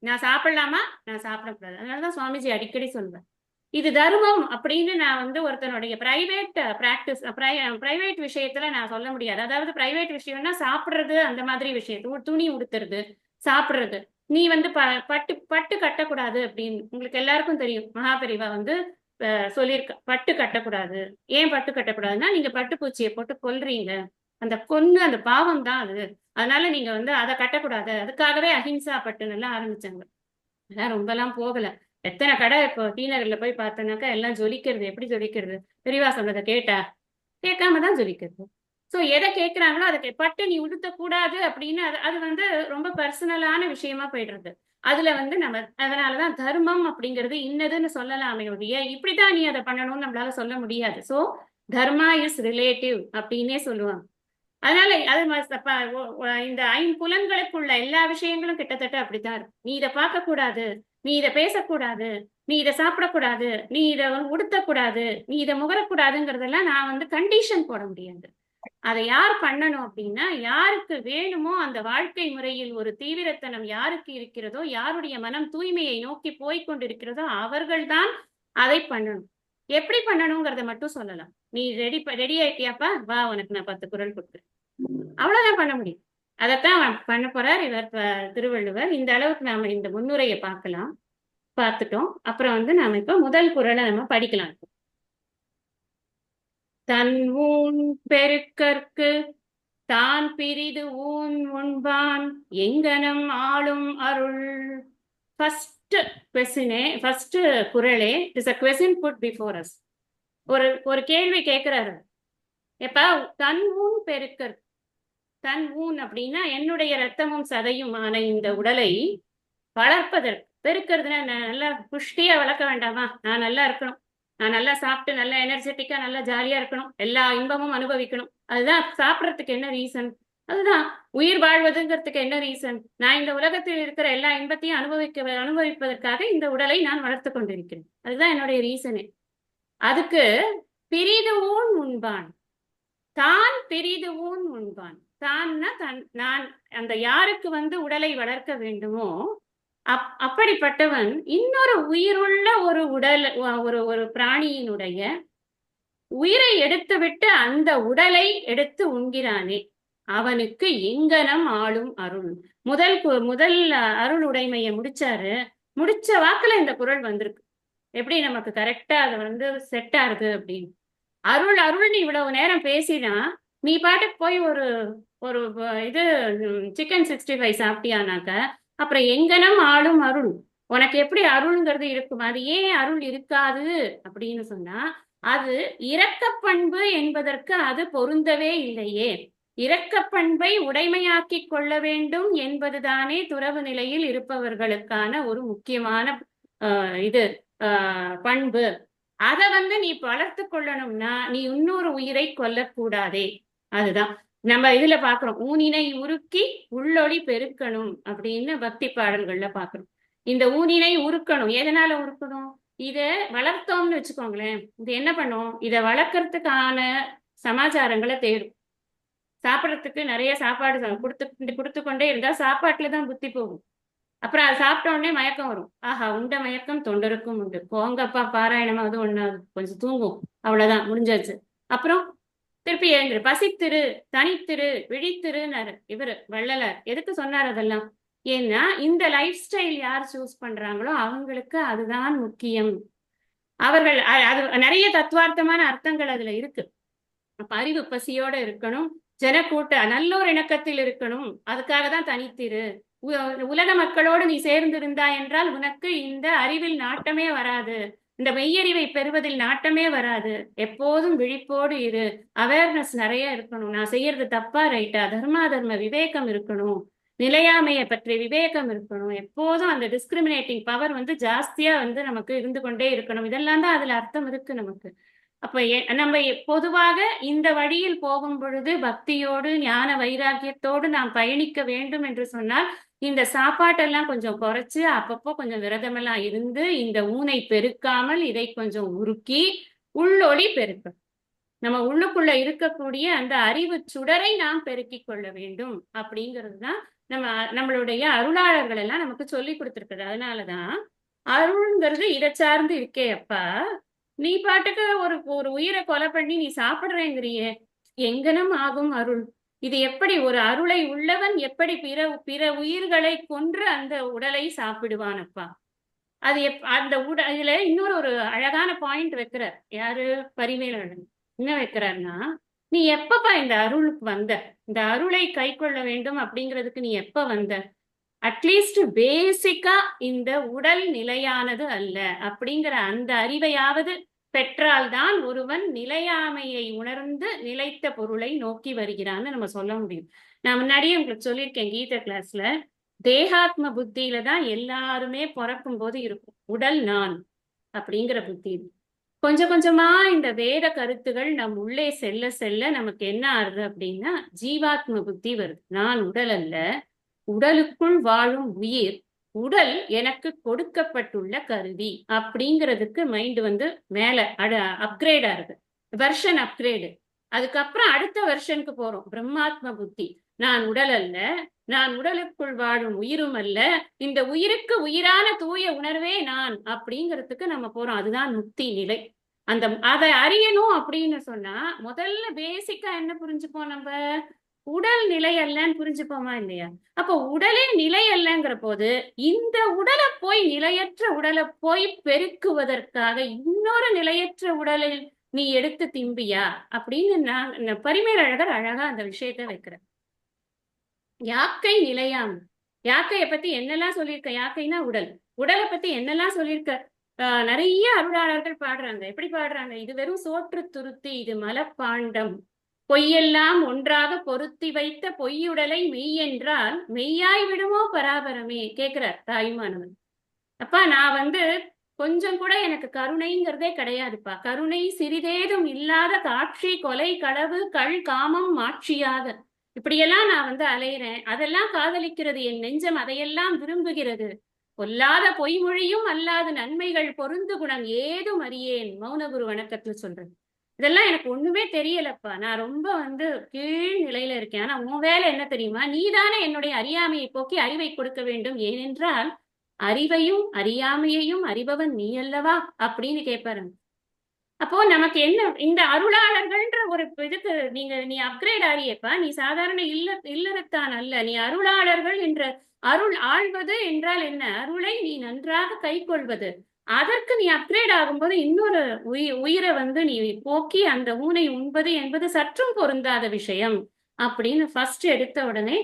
நான் சாப்பிடலாமா, நான் சாப்பிடக்கூடாது. அதனாலதான் சுவாமிஜி அடிக்கடி சொல்வேன், இது தர்மம் அப்படின்னு நான் வந்து ஒருத்தனுடைய பிரைவேட் பிராக்டிஸ், பிரைவேட் விஷயத்துல நான் சொல்ல முடியாது. அதாவது பிரைவேட் விஷயம்னா சாப்பிடுறது, அந்த மாதிரி விஷயத்து, துணி உடுத்துறது, சாப்பிடுறது. நீ வந்து பட்டு கட்டக்கூடாது அப்படின்னு உங்களுக்கு எல்லாருக்கும் தெரியும். மகாபெரிவா வந்து சொல்லியிருக்க, பட்டு கட்டக்கூடாது. ஏன் பட்டு கட்டக்கூடாதுன்னா, நீங்க பட்டுப்பூச்சியை போட்டு கொல்றீங்க, அந்த கொன்னு அந்த பாவம் தான் அது. அதனால நீங்க வந்து அதை கட்டக்கூடாது, அதுக்காகவே அஹிம்சா பட்டுன்னு எல்லாம் ஆரம்பிச்சாங்க. அதெல்லாம் ரொம்பலாம் போகல. எத்தனை கடை இப்போ டி நகர்ல போய் பார்த்தோன்னாக்கா எல்லாம் ஜொலிக்கிறது. எப்படி ஜொலிக்கிறது? பெரியவா சொன்னதை கேட்டா கேட்காம தான் ஜொலிக்கிறது. ஸோ எதை கேட்குறாங்களோ அதை பட்டு நீ உடுத்தக்கூடாது அப்படின்னு அது அது வந்து ரொம்ப பர்சனலான விஷயமா போயிடுறது. அதுல வந்து நம்ம அதனாலதான் தர்மம் அப்படிங்கிறது இன்னதுன்னு சொல்லலாமே ஒழிய இப்படிதான் நீ அதை பண்ணணும்னு நம்மளால சொல்ல முடியாது. ஸோ தர்மா இஸ் ரிலேட்டிவ் அப்படின்னே சொல்லுவாங்க. அதனால அது இந்த ஐம்புலன்களுக்குள்ள எல்லா விஷயங்களும் கிட்டத்தட்ட அப்படித்தான் இருக்கும். நீ இதை பார்க்க கூடாது, நீ இதை பேசக்கூடாது, நீ இதை சாப்பிடக்கூடாது, நீ இதை உடுத்தக்கூடாது, நீ இதை முகரக்கூடாதுங்கிறதெல்லாம் நான் வந்து கண்டிஷன் போட முடியாது. அதை யார் பண்ணணும் அப்படின்னா, யாருக்கு வேணுமோ அந்த வாழ்க்கை முறையில் ஒரு தீவிரத்தனம் யாருக்கு இருக்கிறதோ, யாருடைய மனம் தூய்மையை நோக்கி போய்கொண்டிருக்கிறதோ அவர்கள்தான் அதை பண்ணணும். எப்படி பண்ணணுங்கிறத மட்டும் சொல்லலாம். நீ ரெடி ஆயிட்டியாப்பா, வா உனக்கு நான் 10 குறள் கொடுக்குறேன். அவ்வளவுதான் பண்ண முடியும். அதைத்தான் பண்ண போறார் இவர் திருவள்ளுவர். இந்த அளவுக்கு நாம இந்த முன்னுரையை பார்த்துட்டோம். அப்புறம் வந்து நாம இப்ப முதல் குறளை நம்ம படிக்கலாம். தன் ஊன் பெருக்கற்கு தான் பிரிது ஊன் உண்பான் எங்கனம் ஆளும் அருள். ஃபர்ஸ்ட் கொஸ்டினே, ஃபர்ஸ்ட் குறளே is a question put before us. ஒரு கேள்வி கேட்கிறாரு. எப்ப தன் ஊன் பெருக்கற்கு, தன் ஊன் அப்படின்னா என்னுடைய ரத்தமும் சதையுமான இந்த உடலை வளர்ப்பதற்கு, பெருக்கிறதுனா நல்லா புஷ்டியா வளர்க்க வேண்டாமா? நான் நல்லா இருக்கணும், நான் நல்லா சாப்பிட்டு நல்லா எனர்ஜெட்டிக்கா நல்லா ஜாலியா இருக்கணும், எல்லா இன்பமும் அனுபவிக்கணும். அதுதான் சாப்பிட்றதுக்கு என்ன ரீசன்? அதுதான் உயிர் வாழ்வதுங்கிறதுக்கு என்ன ரீசன்? நான் இந்த உலகத்தில் இருக்கிற எல்லா இன்பத்தையும் அனுபவிப்பதற்காக இந்த உடலை நான் வளர்த்து கொண்டிருக்கிறேன். அதுதான் என்னுடைய ரீசனே. அதுக்கு பிரிது ஊன் உண்பான், தான் பிரிது ஊன் உண்பான். தான்னா நான் அந்த யாருக்கு வந்து உடலை வளர்க்க வேண்டுமோ அப்படிப்பட்டவன் இன்னொரு உயிருள்ள ஒரு உடல் ஒரு பிராணியினுடைய உயிரை எடுத்துவிட்டு அந்த உடலை எடுத்து உண்கிறானே அவனுக்கு எங்கனம் ஆளும் அருள். முதல் அருள் உடைமையை முடிச்சாரு. முடிச்ச வாக்குல இந்த குறள் வந்திருக்கு. எப்படி நமக்கு கரெக்டா அது வந்து செட் ஆகுது அப்படின்னு. அருள் அருள்னு இவ்வளவு நேரம் பேசினா நீ பாட்டுக்கு போய் ஒரு ஒரு இது சிக்கன் 65 சாப்பிட்டியானாக்க அப்புறம் எங்கனம் ஆளும் அருள். உனக்கு எப்படி அருள்ங்கிறது இருக்கும்? அது ஏன் அருள் இருக்காது அப்படின்னு சொன்னா, அது இரக்க பண்பு என்பதற்கு அது பொருந்தவே இல்லையே. இரக்க பண்பை உடைமையாக்கி கொள்ள வேண்டும் என்பதுதானே துறவு நிலையில் இருப்பவர்களுக்கான ஒரு முக்கியமான இது பண்பு. அதை வந்து நீ வளர்த்து கொள்ளணும்னா நீ இன்னொரு உயிரை கொல்லக்கூடாதே. அதுதான் நம்ம இதுல பாக்குறோம். ஊனினை உருக்கி உள்ளொளி பெருக்கணும் அப்படின்னு பக்தி பாடல்கள்ல பாக்குறோம். இந்த ஊனினை உருக்கணும். எதனால உருக்கணும்? இத வளர்த்தோம்னு வச்சுக்கோங்களேன், இது என்ன பண்ணும்? இதை வளர்க்கறதுக்கான சமாச்சாரங்களை தேடும். சாப்பிட்றதுக்கு நிறைய சாப்பாடு கொடுத்து கொண்டே இருந்தா சாப்பாட்டுலதான் புத்தி போகும். அப்புறம் அதை சாப்பிட்ட உடனே மயக்கம் வரும். ஆஹா, உண்ட மயக்கம் தொண்டருக்கும் உண்டு, போங்கப்பா பாராயணமாவது ஒண்ணாவது, கொஞ்சம் தூங்கும், அவ்வளவுதான் முடிஞ்சாச்சு. அப்புறம் திருப்பி எழுந்துரு, பசித்திரு, தனித்திரு, விழித்திருன்னாரு இவரு வள்ளலார். எதுக்கு சொன்னார் அதெல்லாம்? ஏன்னா இந்த லைஃப் ஸ்டைல் யார் சூஸ் பண்றாங்களோ அவங்களுக்கு அதுதான் முக்கியம். அவர்கள் அது நிறைய தத்துவார்த்தமான அர்த்தங்கள் அதுல இருக்கு. அறிவு பசியோட இருக்கணும், ஜனக்கூட்ட நல்லோர் இணக்கத்தில் இருக்கணும், அதுக்காக தான் தனித்திரு. உலக மக்களோடு நீ சேர்ந்திருந்தா என்றால் உனக்கு இந்த அறிவில் நாட்டமே வராது, இந்த மெய்யறிவை பெறுவதில் நாட்டமே வராது. எப்போதும் விழிப்போடு இரு, அவேர்னஸ் நிறைய இருக்கணும். நான் செய்யறது தப்பா ரைட்டா, தர்மா தர்ம விவேகம் இருக்கணும், நிலையாமையை பற்றி விவேகம் இருக்கணும். எப்போதும் அந்த டிஸ்கிரிமினேட்டிங் பவர் வந்து ஜாஸ்தியா வந்து நமக்கு இருந்து கொண்டே இருக்கணும். இதெல்லாம் தான் அதுல அர்த்தம் இருக்கு நமக்கு. அப்ப நம்ம பொதுவாக இந்த வழியில் போகும் பொழுது பக்தியோடு ஞான வைராக்கியத்தோடு நாம் பயணிக்க வேண்டும் என்று சொன்னால் இந்த சாப்பாட்டெல்லாம் கொஞ்சம் குறைச்சு அப்பப்போ கொஞ்சம் விரதமெல்லாம் இருந்து இந்த ஊனை பெருக்காமல் இதை கொஞ்சம் உருக்கி உள்ளொளி பெருக்க, நம்ம உள்ளுக்குள்ள இருக்கக்கூடிய அந்த அறிவு சுடரை நாம் பெருக்கி கொள்ள வேண்டும். அப்படிங்கிறது தான் நம்மளுடைய அருளாளர்கள் எல்லாம் நமக்கு சொல்லி கொடுத்துருக்குது. அதனாலதான் அருள்ங்கிறது இதை சார்ந்து இருக்கே. அப்பா, நீ பாட்டுக்கு ஒரு உயிரை கொலை பண்ணி நீ சாப்பிடுறேங்கிறியே, எங்கனம் ஆகும் அருள்? இது எப்படி ஒரு அருளை உள்ளவன் எப்படி பிற உயிர்களை கொன்று அந்த உடலை சாப்பிடுவானப்பா? அது அந்த இதுல இன்னொரு ஒரு அழகான பாயிண்ட் வைக்கிறார் யாரு, பரிமேலழகன். என்ன வைக்கிறார்னா, நீ எப்பப்பா இந்த அருளுக்கு வந்த? இந்த அருளை கை கொள்ள வேண்டும் அப்படிங்கிறதுக்கு நீ எப்ப வந்த? அட்லீஸ்ட் பேசிக்கா இந்த உடல் நிலையானது அல்ல அப்படிங்கிற அந்த அறிவையாவது பெற்றால்தான் ஒருவன் நிலையாமையை உணர்ந்து நிலைத்த பொருளை நோக்கி வருகிறான்னு நம்ம சொல்ல முடியும். நான் முன்னாடியே உங்களுக்கு சொல்லியிருக்கேன் கீத கிளாஸ்ல, தேகாத்ம புத்தியில தான் எல்லாருமே பிறக்கும் போது இருக்கும். உடல் நான் அப்படிங்கிற புத்தி. கொஞ்சம் கொஞ்சமா இந்த வேத கருத்துகள் நம் உள்ளே செல்ல செல்ல நமக்கு என்ன ஆறுது அப்படின்னா ஜீவாத்ம புத்தி வருது. நான் உடல் அல்ல, உடலுக்குள் வாழும் உயிர், உடல் எனக்கு கொடுக்கப்பட்டுள்ள கருவி அப்படிங்கிறதுக்கு மைண்ட் வந்து மேல அப்கிரேட் ஆகுது. Version upgrade. அதுக்கப்புறம் அடுத்த வெர்ஷனுக்கு போறோம். பிரம்மாத்ம புத்தி. நான் உடல் அல்ல, நான் உடலுக்குள் வாழும் உயிரும் அல்ல, இந்த உயிருக்கு உயிரான தூய உணர்வே நான் அப்படிங்கிறதுக்கு நம்ம போறோம். அதுதான் முக்தி நிலை. அதை அறியணும் அப்படின்னு சொன்னா முதல்ல பேசிக்கா என்ன புரிஞ்சுப்போம்? நம்ம உடல் நிலை அல்லன்னு புரிஞ்சுப்போமா இல்லையா? அப்போ உடலே நிலை அல்லங்கிற போது இந்த உடலை போய் நிலையற்ற உடலை போய் பெருக்குவதற்காக இன்னொரு நிலையற்ற உடலை நீ எடுத்து திம்பியா அப்படின்னு நான் பரிமேலழகர் அழகா அந்த விஷயத்த வைக்கிறேன். யாக்கை நிலையாம். யாக்கையை பத்தி என்னெல்லாம் சொல்லியிருக்க? யாக்கைனா உடல். உடலை பத்தி என்னெல்லாம் சொல்லியிருக்க? நிறைய அருளாளர்கள் பாடுறாங்க. எப்படி பாடுறாங்க? இது வெறும் சோற்று துருத்தி, இது மலப்பாண்டம், பொய்யெல்லாம் ஒன்றாக பொருத்தி வைத்த பொய்யுடலை மெய் என்றால் மெய்யாய் விடுமோ பராபரமே கேட்கிறார் தாயுமானவன். அப்பா நான் வந்து கொஞ்சம் கூட எனக்கு கருணைங்கிறதே கிடையாதுப்பா. கருணை சிறிதேதும் இல்லாத காட்சி, கொலை, களவு, கள், காமம், மாட்சியாக இப்படியெல்லாம் நான் வந்து அலையிறேன். அதெல்லாம் காதலிக்கிறது என் நெஞ்சம், அதையெல்லாம் விரும்புகிறது. பொல்லாத பொய்மொழியும் அல்லாத நன்மைகள் பொருந்து குணம் ஏதும் அறியேன். மௌனகுரு வணக்கத்துல சொல்றேன். இதெல்லாம் எனக்கு ஒண்ணுமே தெரியலப்பா. நான் ரொம்ப வந்து கீழ் நிலையில இருக்கேன். ஆனா உன் வேலை என்ன தெரியுமா? நீதானே என்னுடைய அறியாமையை போக்கி அறிவை கொடுக்க வேண்டும். ஏனென்றால் அறிவையும் அறியாமையையும் அறிபவன் நீ அல்லவா அப்படின்னு கேட்பாரு. அப்போ நமக்கு என்ன இந்த அருளாளர்கள்ன்ற ஒரு இதுக்கு நீ அப்கிரேட் ஆறியப்பா. நீ சாதாரண இல்லறத்தான் அல்ல, நீ அருளாளர்கள் என்ற அருள் ஆழ்வது என்றால் என்ன? அருளை நீ நன்றாக கை கொள்வது. அதற்கு நீ அப்கிரேட் ஆகும்போது இன்னொரு உயிரை வந்து நீ போக்கி அந்த ஊனை உண்பது என்பது சற்றும் பொருந்தாத விஷயம் அப்படின்னு ஃபர்ஸ்ட் எடுத்த உடனே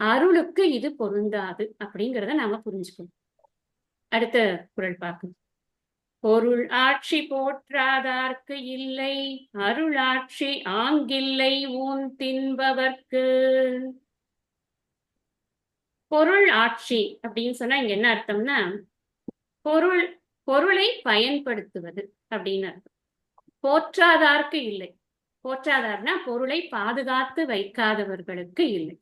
அருளுக்கு இது பொருந்தாது அப்படிங்கிறத நாம புரிஞ்சுக்கணும். அடுத்த குறள் பார்க்கணும். பொருள் ஆட்சி போற்றாதார்க்கு இல்லை, அருள் ஆட்சி ஆங்கில்லை ஊன் தின்பவர்க்கு. பொருள் ஆட்சி அப்படின்னு சொன்னா இங்க என்ன அர்த்தம்னா பொருளை பயன்படுத்துவது அப்படின்னு அர்த்தம். போற்றாதார்க்கு இல்லை. போற்றாதார்னா பொருளை பாதுகாத்து வைக்காதவர்களுக்கு இல்லை.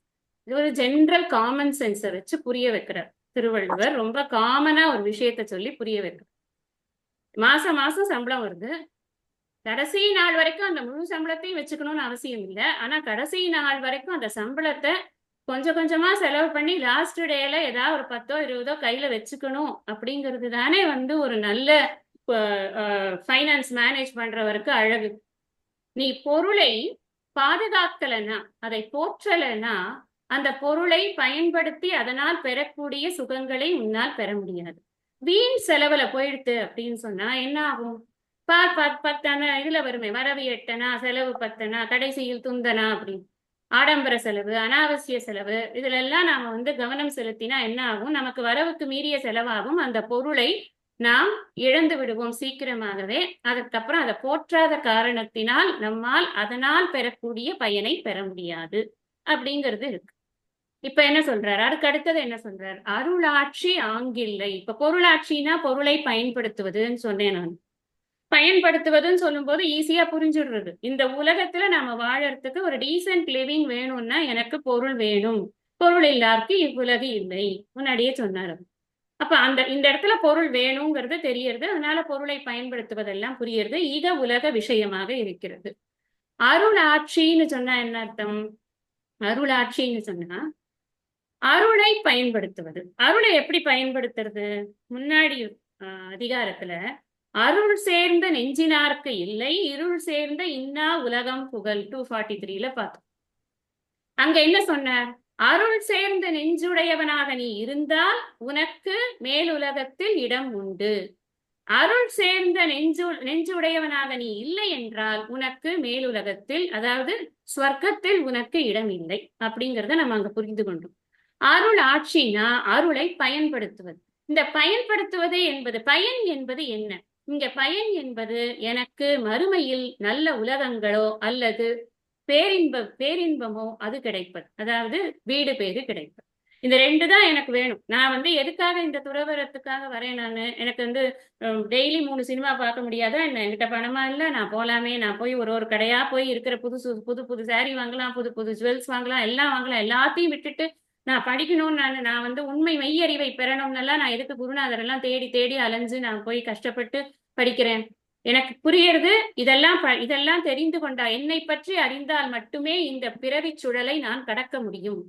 இது ஒரு ஜென்ரல் காமன் சென்ஸை வச்சு புரிய வைக்கிறார் திருவள்ளுவர். ரொம்ப காமனா ஒரு விஷயத்த சொல்லி புரிய வைக்கிறார். மாசம் மாசம் சம்பளம் வருது. கடைசி நாள் வரைக்கும் அந்த முழு சம்பளத்தையும் வச்சுக்கணும்னு அவசியம் இல்லை. ஆனா கடைசி நாள் வரைக்கும் அந்த சம்பளத்தை கொஞ்சம் கொஞ்சமா செலவு பண்ணி லாஸ்ட் டேல ஏதாவது ஒரு 10ஓ 20ஓ கையில வச்சுக்கணும் அப்படிங்கிறது தானே வந்து ஒரு நல்ல ஃபைனான்ஸ் மேனேஜ் பண்றவருக்கு அழகு. நீ பொருளை பாதுகாக்கலன்னா, அதை போற்றலன்னா, அந்த பொருளை பயன்படுத்தி அதனால் பெறக்கூடிய சுகங்களை உன்னால் பெற முடியாது. வீண் செலவுல போயிடுத்து அப்படின்னு சொன்னா என்ன ஆகும்? பத்தனா இதுல வருமே, வரவு எட்டனா செலவு பத்தனா கடைசியில் துந்தனா அப்படின்னு. ஆடம்பர செலவு, அனாவசிய செலவு, இதுல எல்லாம் நாம வந்து கவனம் செலுத்தினா என்ன ஆகும்? நமக்கு வரவுக்கு மீறிய செலவாகும். அந்த பொருளை நாம் இழந்து விடுவோம் சீக்கிரமாகவே. அதுக்கப்புறம் அதை போற்றாத காரணத்தினால் நம்மால் அதனால் பெறக்கூடிய பயனை பெற முடியாது அப்படிங்கிறது இருக்கு. இப்ப என்ன சொல்றாரு? அதுக்கு அடுத்தது என்ன சொல்றாரு? அருளாட்சி ஆங்கில்லை. இப்ப பொருளாட்சினா பொருளை பயன்படுத்துவதுன்னு சொன்னேன் நான். பயன்படுத்துவதுன்னு சொல்லும் போது ஈஸியா புரிஞ்சுடுறது. இந்த உலகத்துல நாம வாழறதுக்கு ஒரு டீசென்ட் லிவிங் வேணும்னா எனக்கு பொருள் வேணும். பொருள் இல்லாருக்கு இவ்வுலகு இல்லை. முன்னாடியே சொன்னாரு. அப்ப இந்த இடத்துல பொருள் வேணுங்கிறது தெரியறது. அதனால பொருளை பயன்படுத்துவதெல்லாம் புரியுறது. இக உலக விஷயமாக இருக்கிறது. அருளாட்சின்னு சொன்னா என்ன அர்த்தம்? அருளாட்சின்னு சொன்னா அருளை பயன்படுத்துவது. அருளை எப்படி பயன்படுத்துறது? முன்னாடி அதிகாரத்துல அருள் சேர்ந்த நெஞ்சினார்க்கு இல்லை, இருள் சேர்ந்த இன்னா உலகம் புகழ் 243ல பார்த்தோம். அங்க என்ன சொன்னார்? அருள் சேர்ந்த நெஞ்சுடையவனாக நீ இருந்தால் உனக்கு மேலுலகத்தில் இடம் உண்டு. அருள் சேர்ந்த நெஞ்சுடையவனாக நீ இல்லை என்றால் உனக்கு மேலுலகத்தில், அதாவது ஸ்வர்க்கத்தில் உனக்கு இடம் இல்லை அப்படிங்கிறத நம்ம அங்க புரிந்து கொண்டோம். அருள் ஆட்சினா அருளை பயன்படுத்துவது. இந்த பயன்படுத்துவது என்பது, பயன் என்பது என்ன? இங்க பயன் என்பது எனக்கு மறுமையில் நல்ல உலகங்களோ அல்லது பேரின்பமோ அது கிடைப்பது, அதாவது வீடு பேரு கிடைப்பது. இந்த ரெண்டு தான் எனக்கு வேணும். நான் வந்து எதுக்காக இந்த துறவரத்துக்காக வரேன்? எனக்கு வந்து டெய்லி 3 சினிமா பார்க்க முடியாதா என்ன? என்கிட்ட பணமா இல்ல? நான் போலாமே, நான் போய் ஒரு கடையா போய் இருக்கிற புது புது சாரி வாங்கலாம், புது புது ஜுவல்ஸ் வாங்கலாம், எல்லாம் வாங்கலாம். எல்லாத்தையும் விட்டுட்டு நான் படிக்கணும்னு நான் வந்து உண்மை மெய்யறிவை பெறணும்னெல்லாம் நான் எதுக்கு குருநாதர் எல்லாம் தேடி தேடி அலைஞ்சு நான் போய் கஷ்டப்பட்டு படிக்கிறேன்? எனக்கு புரியுறது இதெல்லாம் தெரிந்து கொண்டா, என்னை பற்றி அறிந்தால் மட்டுமே இந்த பிறவி சுழலை நான் கடக்க முடியும்.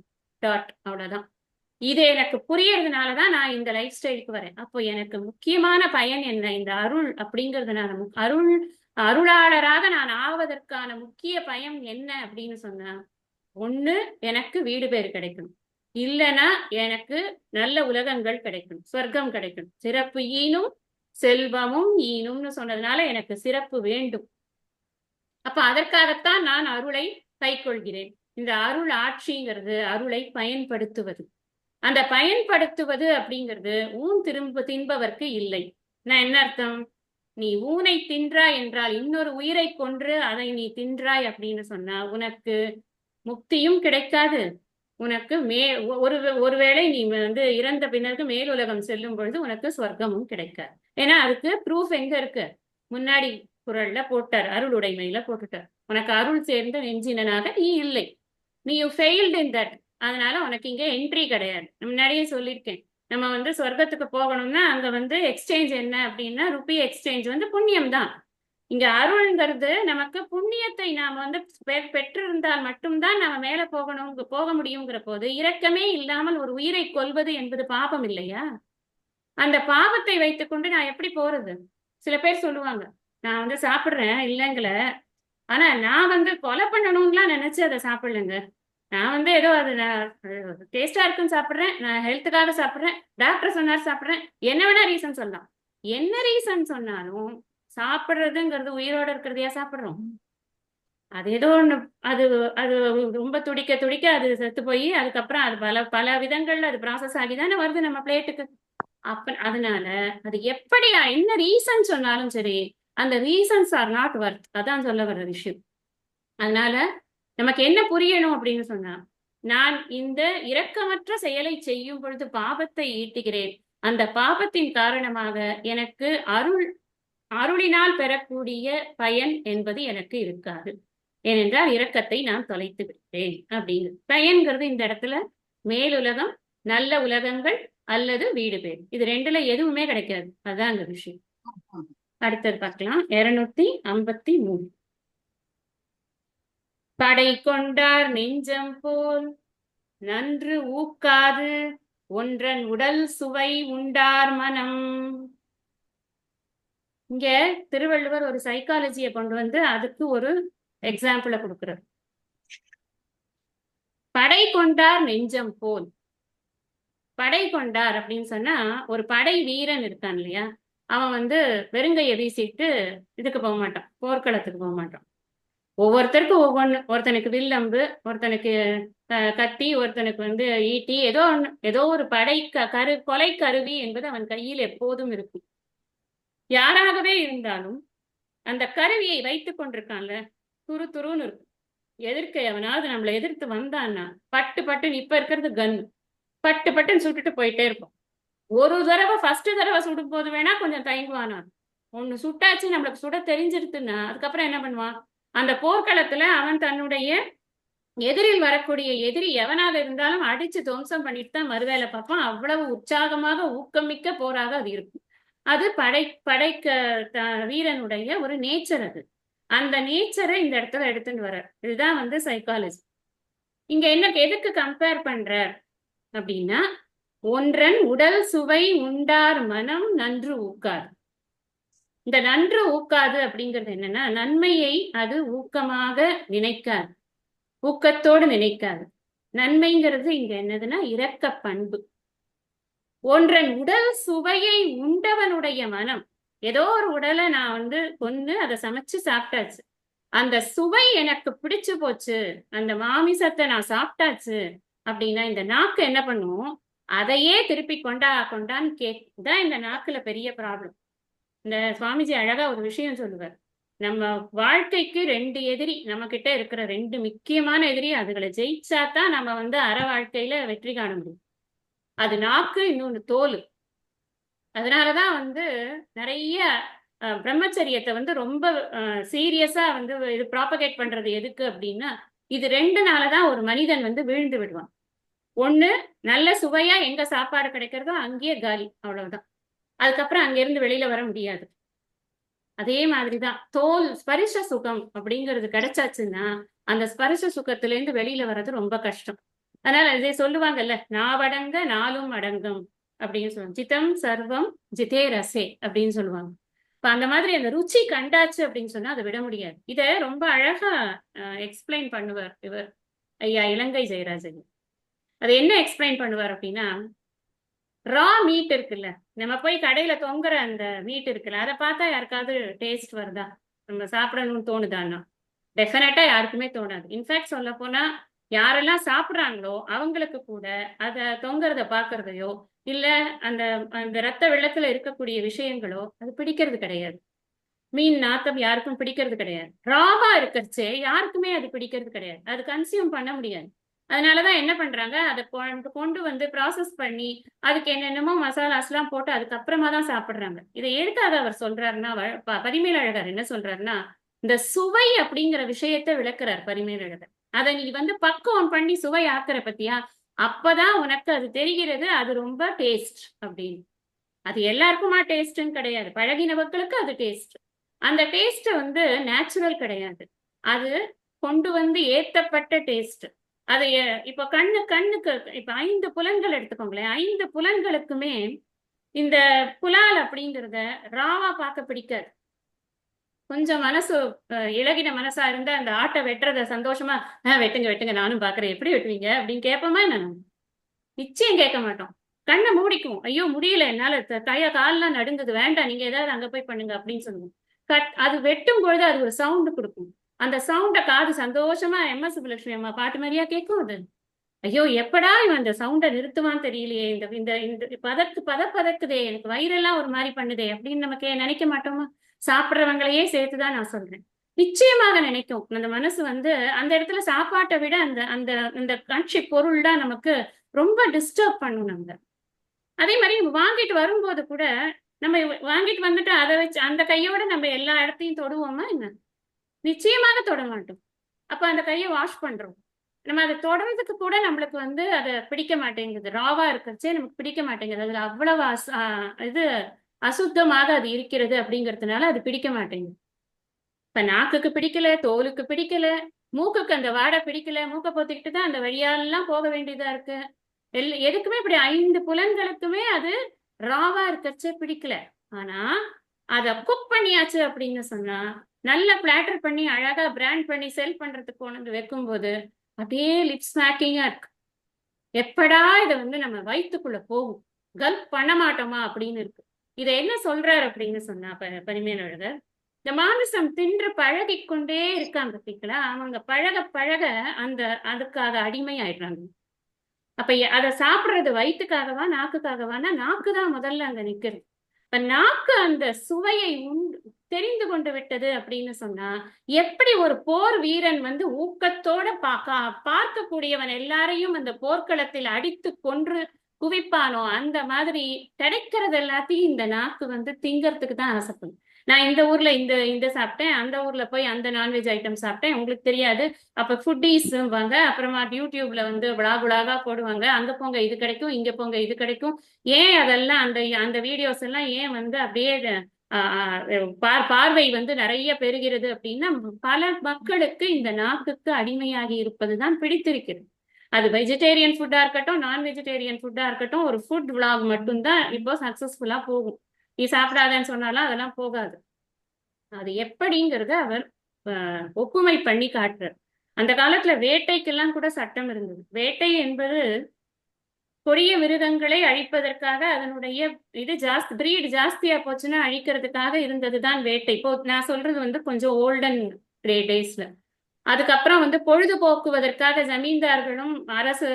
அவ்வளவுதான். இது எனக்கு புரியறதுனாலதான் நான் இந்த லைஃப் ஸ்டைலுக்கு வரேன். அப்போ எனக்கு முக்கியமான பயன் என்ன? இந்த அருள் அப்படிங்கறதுனால அருளாளராக நான் ஆவதற்கான முக்கிய பயன் என்ன அப்படின்னு சொன்னா, ஒண்ணு எனக்கு வீடு பேர் கிடைக்கணும், இல்லைன்னா எனக்கு நல்ல உலகங்கள் கிடைக்கணும், சொர்க்கம் கிடைக்கணும். சிறப்பு ஈனும் செல்வமும் ஈனும்னு சொன்னதுனால எனக்கு சிறப்பு வேண்டும். அப்ப அதற்காகத்தான் நான் அருளை கைக்கொள்கிறேன். இந்த அருள் ஆட்சிங்கிறது அருளை பயன்படுத்துவது. அந்த பயன்படுத்துவது அப்படிங்கிறது தின்பவர்க்கு இல்லை. நான் என்ன அர்த்தம்? நீ ஊனை தின்றாய் என்றால், இன்னொரு உயிரை கொன்று அதை நீ தின்றாய் அப்படின்னு சொன்னா உனக்கு முக்தியும் கிடைக்காது. உனக்கு ஒருவேளை நீ வந்து இறந்த பின்னருக்கு மேலுலகம் செல்லும் பொழுது உனக்கு சொர்க்கமும் கிடைக்காது. ஏன்னா அதுக்கு ப்ரூஃப் எங்க இருக்கு? முன்னாடி குறள்ல போட்டார், அருளுடைமையில போட்டுட்டார். உனக்கு அருள் சேர்ந்த நெஞ்சினனாக நீ இல்லை, நீ யூ ஃபெயில்ட் இன் தட். அதனால உனக்கு இங்க என்ட்ரி கிடையாது. முன்னாடியே சொல்லியிருக்கேன், நம்ம வந்து சொர்க்கத்துக்கு போகணும்னா அங்க வந்து எக்ஸ்சேஞ்ச் என்ன அப்படின்னா, ருபி எக்ஸ்சேஞ்ச் வந்து புண்ணியம் தான். இங்க அருள்ங்கிறது நமக்கு புண்ணியத்தை நாம வந்து பெற்றிருந்தால் மட்டும்தான் நம்ம மேல போக முடியுங்கிற போது, இரக்கமே இல்லாமல் ஒரு உயிரை கொல்வது என்பது பாபம் இல்லையா? அந்த பாவத்தை வைத்துக்கொண்டு நான் எப்படி போறது? சில பேர் சொல்லுவாங்க, நான் வந்து சாப்பிடுறேன் இல்லைங்கள, ஆனா நான் வந்து கொலை பண்ணணும்லாம் நினைச்சு அதை சாப்பிடலைங்க. நான் வந்து ஏதோ அது டேஸ்டா இருக்குன்னு சாப்பிட்றேன், நான் ஹெல்த்துக்காக சாப்பிட்றேன், டாக்டர் சொன்னார் சாப்பிட்றேன், என்ன வேணா ரீசன் சொல்லலாம். என்ன ரீசன் சொன்னாலும் சாப்பிடுறதுங்கிறது உயிரோட இருக்கிறதையா சாப்பிடுறோம்? அது ஏதோ ஒண்ணு, அது அது ரொம்ப துடிக்க துடிக்க அது செத்து போய் அதுக்கப்புறம் அது பல பல விதங்கள்ல அது ப்ராசஸ் ஆகி தானே வருது நம்ம பிளேட்டுக்கு. அதனால அது எப்படியா என்ன ரீசன் சொன்னாலும் சரி, அந்த ரீசன்ஸ் ஆர் நாட் வர்த். அதான் சொல்ல வர்ற விஷயம். அதனால நமக்கு என்ன புரியணும் அப்படின்னு சொன்னா, நான் இந்த இரக்கமற்ற செயலை செய்யும் பொழுது பாபத்தை ஈட்டுகிறேன். அந்த பாபத்தின் காரணமாக எனக்கு அருளினால் பெறக்கூடிய பயன் என்பது எனக்கு இருக்காது. ஏனென்றால் இரக்கத்தை நான் தொலைத்து விட்டேன் அப்படின்னு. பயன்கிறது இந்த இடத்துல மேலுலகம், நல்ல உலகங்கள் அல்லது வீடு பேர், இது ரெண்டுல எதுவுமே கிடைக்காது. அதான் அந்த விஷயம். அடுத்தது பார்க்கலாம். 253. படை கொண்டார் நெஞ்சம் போல் நன்று ஊக்காது ஒன்றன் உடல் சுவை உண்டார் மனம். இங்க திருவள்ளுவர் ஒரு சைக்காலஜியை கொண்டு வந்து அதுக்கு ஒரு எக்ஸாம்பிள கொடுக்கிறார். படை கொண்டார் நெஞ்சம் போல். படை கொண்டார் அப்படின்னு சொன்னா, ஒரு படை வீரன் இருக்கான் இல்லையா, அவன் வந்து வெறுங்கைய வீசிட்டு இதுக்கு போக மாட்டான், போர்க்களத்துக்கு போக மாட்டான். ஒவ்வொருத்தருக்கும் ஒவ்வொன்று, ஒருத்தனுக்கு வில்லம்பு, ஒருத்தனுக்கு கத்தி, ஒருத்தனுக்கு வந்து ஈட்டி, ஏதோ ஒரு கொலை கருவி என்பது அவன் கையில் எப்போதும் இருக்கும். யாராகவே இருந்தாலும் அந்த கருவியை வைத்து கொண்டிருக்கான்ல, துருன்னு இருக்கும். எதிர்க்க எவனாவது நம்மளை எதிர்த்து வந்தான்னா பட்டுன்னு, இப்ப இருக்கிறது கன், பட்டுன்னு சுட்டுட்டு போயிட்டே இருப்போம். ஒரு தடவை ஃபர்ஸ்ட் தடவை சுடும் போது வேணா கொஞ்சம் தயங்குவானா, ஒண்ணு சுட்டாச்சு நம்மளுக்கு சுட தெரிஞ்சிருத்துன்னா அதுக்கப்புறம் என்ன பண்ணுவான்? அந்த போர்க்களத்துல அவன் தன்னுடைய எதிரில் வரக்கூடிய எதிரி எவனாக இருந்தாலும் அடிச்சு துவம்சம் பண்ணிட்டு தான் மறுவேலை பார்ப்பான். அவ்வளவு உற்சாகமாக ஊக்கமிக்க போராக அது இருக்கும். அது படைக்க வீரனுடைய ஒரு நேச்சர். அது அந்த நேச்சரை இந்த இடத்துல எடுத்துட்டு வர, இதுதான் வந்து சைக்காலஜி. இங்க என்ன எதுக்கு கம்பேர் பண்ற அப்படின்னா, ஒன்றன் உடல் சுவை உண்டார் மனம் நன்று ஊக்காது. இந்த நன்று ஊக்காது அப்படிங்கிறது என்னன்னா, நன்மையை அது ஊக்கமாக நினைக்காது, ஊக்கத்தோடு நினைக்காது. நன்மைங்கிறது இங்க என்னதுன்னா இரக்க பண்பு. ஒன்றன் உடல் சுவையை உண்டவனுடைய மனம், ஏதோ ஒரு உடலை நான் வந்து கொன்னு அதை சமைச்சு சாப்பிட்டாச்சு. அந்த சுவை எனக்கு பிடிச்சு போச்சு, அந்த மாமிசத்தை நான் சாப்பிட்டாச்சு அப்படின்னா இந்த நாக்கு என்ன பண்ணும்? அதையே திருப்பி கொண்டா கொண்டான்னு தான் இந்த நாக்குல பெரிய ப்ராப்ளம். இந்த சுவாமிஜி அழகா ஒரு விஷயம் சொல்லுவார். நம்ம வாழ்க்கைக்கு 2 எதிரி, நம்ம கிட்ட இருக்கிற 2 முக்கியமான எதிரி, அதுகளை ஜெயிச்சா தான் நம்ம வந்து அற வாழ்க்கையில வெற்றி காண முடியும். அது நாக்கு, இன்னொன்னு தோல். அதனாலதான் வந்து நிறைய பிரம்மச்சரியத்தை வந்து ரொம்ப சீரியஸா வந்து இது ப்ராபகேட் பண்றது எதுக்கு அப்படின்னா, இது 2னாலதான் ஒரு மனிதன் வந்து வீழ்ந்து விடுவான். ஒண்ணு, நல்ல சுவையா எங்க சாப்பாடு கிடைக்கிறதோ அங்கேயே காலி, அவ்வளவுதான். அதுக்கப்புறம் அங்கிருந்து வெளியில வர முடியாது. அதே மாதிரிதான் தோல் ஸ்பரிச சுகம் அப்படிங்கிறது கிடைச்சாச்சுன்னா அந்த ஸ்பரிச சுகத்துல இருந்து வெளியில வர்றது ரொம்ப கஷ்டம். அதனால இதை சொல்லுவாங்கல்ல, நாவடங்க நாளும் அடங்கும் அப்படின்னு சொல்லுவாங்க. ஜிதம் சர்வம் ஜிதே ரசே அப்படின்னு சொல்லுவாங்க. இப்ப அந்த மாதிரி அந்த ருச்சி கண்டாச்சு அப்படின்னு சொன்னா அதை விட முடியாது. இத ரொம்ப அழகா எக்ஸ்பிளைன் பண்ணுவார் இவர், ஐயா இலங்கை ஜெயராஜன். அதை என்ன எக்ஸ்பிளைன் பண்ணுவார் அப்படின்னா, ரா மீட் இருக்குல்ல, நம்ம போய் கடையில தொங்குற அந்த மீட் இருக்குல்ல, அதை பார்த்தா யாருக்காவது டேஸ்ட் வருதா? நம்ம சாப்பிடணும்னு தோணுதான்னா? டெஃபினட்டா யாருக்குமே தோணாது. இன்ஃபேக்ட் சொல்ல போனா யாரெல்லாம் சாப்பிடுறாங்களோ அவங்களுக்கு கூட அதை தொங்குறத பாக்குறதையோ இல்ல அந்த அந்த ரத்த வெள்ளத்துல இருக்கக்கூடிய விஷயங்களோ அது பிடிக்கிறது கிடையாது. மீன் நாத்தம் யாருக்கும் பிடிக்கிறது கிடையாது. ராவா இருக்கிறச்சே யாருக்குமே அது பிடிக்கிறது கிடையாது. அது கன்சியூம் பண்ண முடியாது. அதனாலதான் என்ன பண்றாங்க, அதை கொண்டு வந்து ப்ராசஸ் பண்ணி அதுக்கு என்னென்னமோ மசாலாஸ் எல்லாம் போட்டு அதுக்கப்புறமா தான் சாப்பிடுறாங்க. இதை எதுக்காக அவர் சொல்றாருன்னா, பரிமேலழகர் என்ன சொல்றாருன்னா, இந்த சுவை அப்படிங்கிற விஷயத்தை விளக்குறார் பரிமேலழகர். அதை நீ வந்து பக்குவம் பண்ணி சுவை ஆக்குற பத்தியா, அப்பதான் உனக்கு அது தெரிகிறது அது ரொம்ப டேஸ்ட் அப்படின்னு. அது எல்லாருக்குமா டேஸ்ட்ன்னு கிடையாது, பழகினவர்களுக்கு அது டேஸ்ட். அந்த டேஸ்ட் வந்து நேச்சுரல் கிடையாது, அது கொண்டு வந்து ஏத்தப்பட்ட டேஸ்ட். அது இப்ப கண்ணுக்கு இப்ப 5 புலன்கள் எடுத்துக்கோங்களேன். 5 புலன்களுக்குமே இந்த புலால் அப்படிங்கிறத ராவா பார்க்க பிடிக்காது. கொஞ்சம் மனசு இளகின மனசா இருந்தா அந்த ஆட்டை வெட்டுறத சந்தோஷமா, வெட்டுங்க வெட்டுங்க நானும் பாக்குறேன், எப்படி வெட்டுவீங்க அப்படின்னு கேட்போமா என்ன? நிச்சயம் கேட்க மாட்டோம். கண்ணை மூடிக்கும், ஐயோ முடியல என்னால, கைய கால்லாம் நடுங்குது, வேண்டாம் நீங்க ஏதாவது அங்க போய் பண்ணுங்க அப்படின்னு சொல்லுவோம். அது வெட்டும் பொழுது அது ஒரு சவுண்ட் கொடுக்கும். அந்த சவுண்ட காது சந்தோஷமா எம்.எஸ். சுப்புலட்சுமி அம்மா பாட்டு மாதிரியா கேட்கும் அது. ஐயோ எப்படா இவன் அந்த சவுண்டை நிறுத்துவான்னு தெரியலையே, இந்த இந்த இந்த பதக்குதே, எனக்கு வயிறெல்லாம் ஒரு மாதிரி பண்ணுதே அப்படின்னு நமக்கு நினைக்க மாட்டோமா? சாப்பிட்றவங்களையே சேர்த்துதான் நான் சொல்றேன். நிச்சயமாக நினைக்கும். அந்த மனசு வந்து அந்த இடத்துல சாப்பாட்டை விட அந்த அந்த அந்த காட்சி பொருள் தான் நமக்கு ரொம்ப டிஸ்டர்ப் பண்ணும். நம்ம அதே மாதிரி வாங்கிட்டு வரும்போது கூட நம்ம வாங்கிட்டு வந்துட்டு அதை வச்சு அந்த கையோட நம்ம எல்லா இடத்தையும் தொடுவோமா என்ன? நிச்சயமாக தொட மாட்டோம். அப்ப அந்த கையை வாஷ் பண்றோம். நம்ம அதை தொடர்றதுக்கு கூட நம்மளுக்கு வந்து அதை பிடிக்க மாட்டேங்குது. ராவா இருக்கிறச்சே நமக்கு பிடிக்க மாட்டேங்குது. அதுல அவ்வளவு இது அசுத்தமாக அது இருக்கிறது அப்படிங்கிறதுனால அது பிடிக்க மாட்டேங்குது. இப்ப நாக்குக்கு பிடிக்கல, தோலுக்கு பிடிக்கல, மூக்குக்கு அந்த வாடை பிடிக்கல, மூக்கை பொத்திக்கிட்டு தான் அந்த வழியாலெல்லாம் போக வேண்டியதா இருக்கு. எதுக்குமே இப்படி 5 புலன்களுக்குமே அது ராவா இருக்கச்சே பிடிக்கல. ஆனா அத குக் பண்ணியாச்சு அப்படின்னு சொன்னா, நல்ல பிளாட்டர் பண்ணி அழகா பிராண்ட் பண்ணி செல் பண்றதுக்கு கொண்டு வந்து வைக்கும்போது அப்படியே லிப் ஸ்நாக்கிங்கா இருக்கு. எப்படா இதை வந்து நம்ம வயிற்றுக்குள்ள போகும், கல்ப் பண்ண மாட்டோமா அப்படின்னு இருக்கு. இதை என்ன சொல்றாரு அப்படின்னு சொன்னா பரிமேலழகர், இந்த மாமிசம் தின்று பழகி கொண்டே இருக்காங்க பார்த்தீங்களா, அவங்க பழக பழக அந்த அதுக்காக அடிமை ஆயிடுறாங்க. அப்ப அதை சாப்பிடுறது வயிற்றுக்காகவா நாக்குக்காகவானா, நாக்கு தான் முதல்ல அங்க நிக்கிறது. இப்ப நாக்கு அந்த சுவையை தெரிந்து கொண்டு விட்டது அப்படின்னு சொன்னா, எப்படி ஒரு போர் வீரன் வந்து ஊக்கத்தோட பார்க்கக்கூடியவன் எல்லாரையும் அந்த போர்க்களத்தில் அடித்து கொன்று குவிப்பானோ, அந்த மாதிரி கிடைக்கிறது எல்லாத்தையும் இந்த நாக்கு வந்து திங்கறதுக்கு தான் ஆசைப்படும். நான் இந்த ஊர்ல இந்த இந்த சாப்பிட்டேன், அந்த ஊர்ல போய் அந்த நான்வெஜ் ஐட்டம் சாப்பிட்டேன், உங்களுக்கு தெரியாது. அப்ப ஃபுட்டீஸ்வாங்க, அப்புறமா யூடியூப்ல வந்து விளாகா போடுவாங்க, அங்க போங்க இது கிடைக்கும், இங்க போங்க இது கிடைக்கும். ஏன் அதெல்லாம் அந்த அந்த வீடியோஸ் எல்லாம் ஏன் வந்து அப்படியே பார்வை வந்து நிறைய பெறுகிறது அப்படின்னா, பல மக்களுக்கு இந்த நாக்குக்கு அடிமையாகி இருப்பதுதான் பிடித்திருக்கிறது. அது வெஜிடேரியன் ஃபுட்டா இருக்கட்டும், நான் வெஜிடேரியன் ஃபுட்டா இருக்கட்டும், ஒரு ஃபுட் விளாக் மட்டும்தான் இப்போ சக்சஸ்ஃபுல்லா போகும். நீ சாப்பிடாதன்னு சொன்னாலும் அதெல்லாம் போகாது. அது எப்படிங்கிறத அவர் ஒப்புமை பண்ணி காட்டுறார். அந்த காலத்துல வேட்டைக்கெல்லாம் கூட சட்டம் இருந்தது. வேட்டை என்பது கொடிய மிருகங்களை அழிப்பதற்காக அதனுடைய இது பிரீட் ஜாஸ்தியா போச்சுன்னா அழிக்கிறதுக்காக இருந்ததுதான் வேட்டை. இப்போ நான் சொல்றது வந்து கொஞ்சம் ஓல்டன் டேஸ்ல. அதுக்கப்புறம் வந்து பொழுதுபோக்குவதற்காக ஜமீன்தார்களும் அரசு